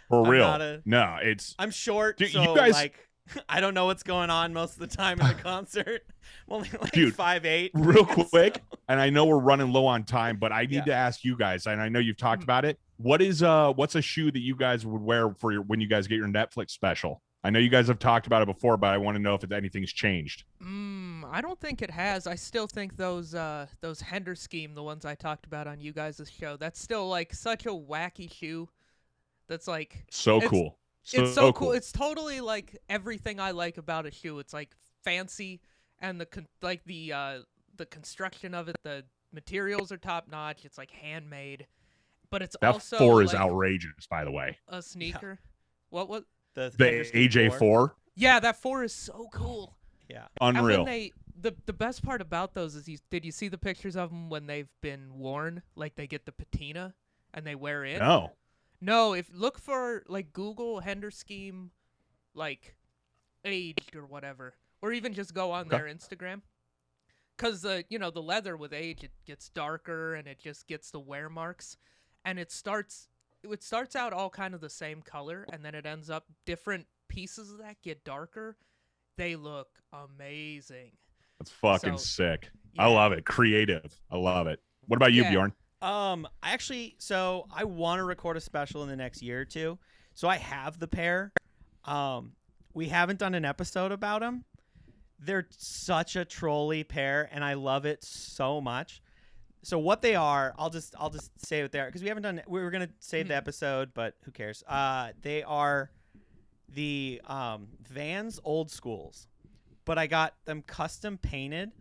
Speaker 2: for real. No, it's
Speaker 3: I'm short,
Speaker 2: dude,
Speaker 3: so
Speaker 2: you guys,
Speaker 3: like I don't know what's going on most of the time in the concert. I'm only like
Speaker 2: Dude,
Speaker 3: 5'8".
Speaker 2: Real quick, and I know we're running low on time, but I need
Speaker 3: Yeah.
Speaker 2: to ask you guys, and I know you've talked about it. What's a shoe that you guys would wear for when you guys get your Netflix special? I know you guys have talked about it before, but I want to know if anything's changed.
Speaker 1: I don't think it has. I still think those Hender Scheme, the ones I talked about on you guys' show, that's still like such a wacky shoe. That's like
Speaker 2: So
Speaker 1: it's-
Speaker 2: cool.
Speaker 1: It's so cool. It's totally like everything I like about a shoe. It's like fancy, and the construction of it, the materials are top notch. It's like handmade, but it's
Speaker 2: That
Speaker 1: also
Speaker 2: 4 is
Speaker 1: like
Speaker 2: outrageous, by the way.
Speaker 1: a sneaker. What?
Speaker 3: The
Speaker 2: The AJ4,
Speaker 1: Yeah, that 4 is so cool.
Speaker 3: Yeah.
Speaker 2: unreal.
Speaker 1: And when the best part about those is did you see the pictures of them when they've been worn? Like they get the patina and they wear in. No, if look for like Google Hender Scheme, like aged or whatever, or even just go on their Instagram, because the leather with age, it gets darker and it just gets the wear marks, and it starts out all kind of the same color, and then it ends up different pieces of that get darker. They look amazing.
Speaker 2: That's fucking
Speaker 1: So,
Speaker 2: sick.
Speaker 1: yeah.
Speaker 2: I love it. Creative. I love it. What about you,
Speaker 1: Yeah.
Speaker 2: Bjorn?
Speaker 3: So I want to record a special in the next year or two. So I have the pair. We haven't done an episode about them. They're such a trolly pair, and I love it so much. So what they are, I'll just say what they are, because we haven't done. We were gonna save the episode, but who cares? They are the Vans Old Schools, but I got them custom painted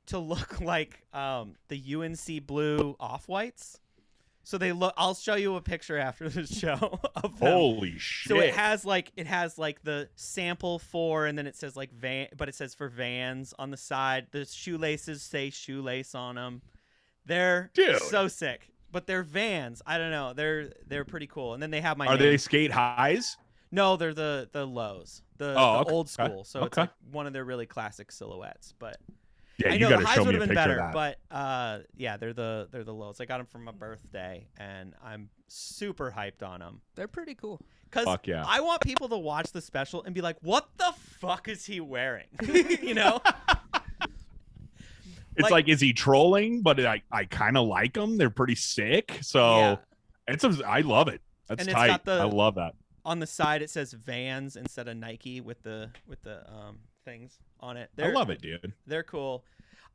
Speaker 3: to look like the UNC blue off-whites. So they look. I'll show you a picture after the show of them.
Speaker 2: Holy shit!
Speaker 3: So it has like the sample for, and then it says like Van, but it says for Vans on the side. The shoelaces say shoelace on them. They're so sick, but they're Vans. I don't know. They're pretty cool. And then they have my.
Speaker 2: Are
Speaker 3: name.
Speaker 2: they skate highs?
Speaker 3: No, they're the lows. The
Speaker 2: okay.
Speaker 3: old school. So it's
Speaker 2: Okay.
Speaker 3: like one of their really classic silhouettes, but.
Speaker 2: Yeah,
Speaker 3: I
Speaker 2: you
Speaker 3: know
Speaker 2: got
Speaker 3: the
Speaker 2: to
Speaker 3: highs
Speaker 2: show
Speaker 3: would
Speaker 2: me
Speaker 3: have
Speaker 2: a
Speaker 3: been
Speaker 2: picture
Speaker 3: better,
Speaker 2: of that.
Speaker 3: but yeah, they're the lows. I got them for my birthday, and I'm super hyped on them.
Speaker 1: They're pretty cool.
Speaker 3: Cause
Speaker 2: Fuck yeah.
Speaker 3: I want people to watch the special and be like, "What the fuck is he wearing?" You know?
Speaker 2: It's like, is he trolling? But I kind of like them. They're pretty sick. So I love it. That's
Speaker 3: And it's
Speaker 2: tight.
Speaker 3: got
Speaker 2: I love that.
Speaker 3: On the side, it says Vans instead of Nike with the things on it.
Speaker 2: I love it, dude.
Speaker 3: They're cool.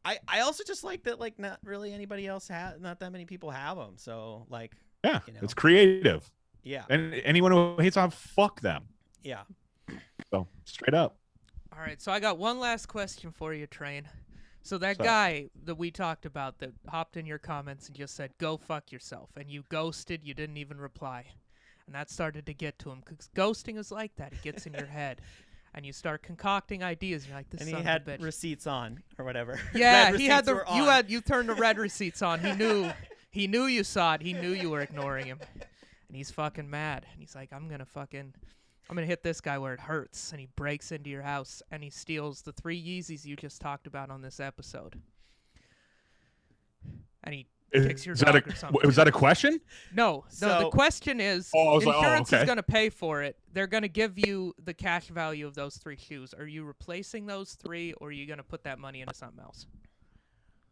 Speaker 3: I also just like that, like, not really anybody else not that many people have them. So like,
Speaker 2: Yeah,
Speaker 3: you know.
Speaker 2: it's creative.
Speaker 3: Yeah.
Speaker 2: And anyone who hates on, fuck them.
Speaker 3: Yeah.
Speaker 2: So straight up.
Speaker 1: All right, so I got one last question for you, Train. So that
Speaker 2: What's up?
Speaker 1: guy that we talked about that hopped in your comments and just said, "Go fuck yourself," and you ghosted, you didn't even reply. And that started to get to him, because ghosting is like that. It gets in your head, and you start concocting ideas. You're like, "This
Speaker 3: And
Speaker 1: son
Speaker 3: he
Speaker 1: of
Speaker 3: had
Speaker 1: a bitch."
Speaker 3: receipts on or whatever.
Speaker 1: Yeah,
Speaker 3: Red
Speaker 1: he had
Speaker 3: receipts
Speaker 1: the
Speaker 3: were on.
Speaker 1: you turned the red receipts on. He knew you saw it. He knew you were ignoring him, and he's fucking mad. And he's like, I'm gonna hit this guy where it hurts. And he breaks into your house and he steals the 3 Yeezys you just talked about on this episode. And he kicks your dog or something.
Speaker 2: Was that a question?
Speaker 1: No. The
Speaker 3: So-
Speaker 1: question is,
Speaker 2: Oh, I was like, oh,
Speaker 1: insurance
Speaker 2: okay.
Speaker 1: is going to pay for it. They're going to give you the cash value of those 3 shoes. Are you replacing those 3, or are you going to put that money into something else?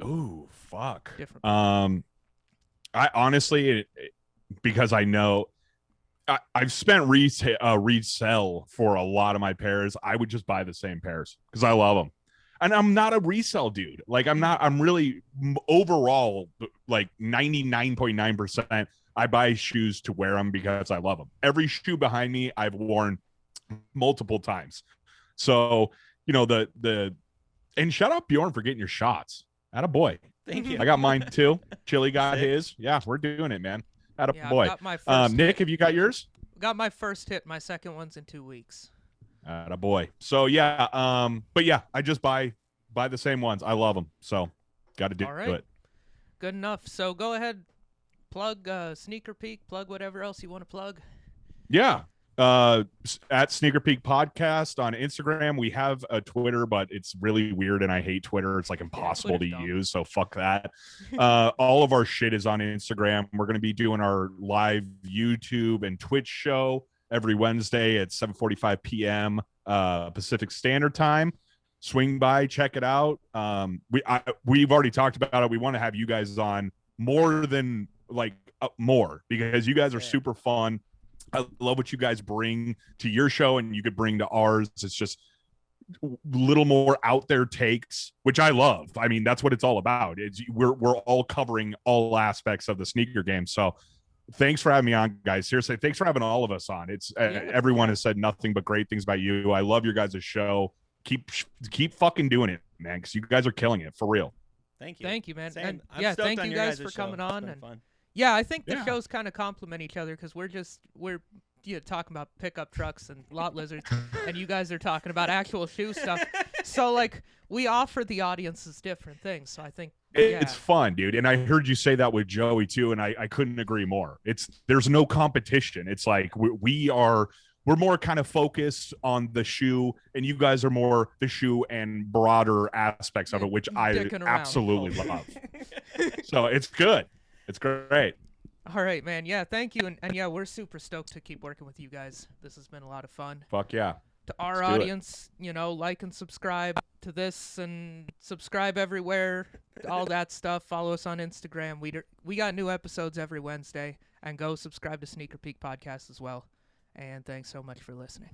Speaker 2: Ooh, fuck.
Speaker 1: Different.
Speaker 2: I honestly, because I know I've spent resell for a lot of my pairs. I would just buy the same pairs because I love them. And I'm not a resell dude. Like I'm really overall, like 99.9%. I buy shoes to wear them because I love them. Every shoe behind me, I've worn multiple times. So, and shout out Bjorn for getting your shots. Atta boy.
Speaker 3: Thank you.
Speaker 2: I got mine too. Chili got
Speaker 3: Sick.
Speaker 2: his. Yeah, we're doing it, man. Atta
Speaker 1: Yeah,
Speaker 2: boy.
Speaker 1: I've got my first
Speaker 2: Nick, have you got yours?
Speaker 1: got my first hit. My second one's in 2 weeks.
Speaker 2: Atta boy. So yeah, but yeah, I just buy the same ones. I love them. So got to do
Speaker 1: All right.
Speaker 2: it.
Speaker 1: Good enough. So go ahead, plug Sneaker Peek, plug whatever else you want to plug.
Speaker 2: Yeah. At Sneaker Peek Podcast on Instagram. We have a Twitter, but it's really weird and I hate Twitter. It's like impossible to
Speaker 1: Twitter's dumb.
Speaker 2: use. So fuck that. All of our shit is on Instagram. We're going to be doing our live YouTube and Twitch show every Wednesday at 7:45 p.m. Pacific Standard Time. Swing by, check it out. We've already talked about it. We want to have you guys on more than more, because you guys are super fun. I love what you guys bring to your show and you could bring to ours. It's just little more out there takes, which I love. I mean, that's what it's all about. We're all covering all aspects of the sneaker game. So thanks for having me on, guys. Seriously, thanks for having all of us on. It's everyone has said nothing but great things about you. I love your guys' show. Keep fucking doing it, man, because you guys are killing it for real.
Speaker 3: Thank you.
Speaker 1: Thank you, man.
Speaker 3: Same.
Speaker 1: And
Speaker 3: I'm
Speaker 1: yeah,
Speaker 3: stoked
Speaker 1: thank
Speaker 3: on
Speaker 1: you
Speaker 3: your
Speaker 1: guys for
Speaker 3: show.
Speaker 1: coming
Speaker 3: It's
Speaker 1: on.
Speaker 3: been
Speaker 1: And
Speaker 3: fun.
Speaker 1: yeah, I think the shows kind of complement each other because we're talking about pickup trucks and lot lizards, and you guys are talking about actual shoe stuff. So like we offer the audiences different things. So I think
Speaker 2: it's fun, dude. And I heard you say that with Joey too, and I couldn't agree more. There's no competition. It's like we're more kind of focused on the shoe, and you guys are more the shoe and broader aspects of it, which I absolutely love. So it's good. It's great.
Speaker 1: All right, man. Yeah, thank you. And yeah, we're super stoked to keep working with you guys. This has been a lot of fun.
Speaker 2: Fuck yeah.
Speaker 1: To our audience, like and subscribe to this and subscribe everywhere, all that stuff. Follow us on Instagram. We got new episodes every Wednesday, and go subscribe to Sneaker Peek Podcast as well. And thanks so much for listening.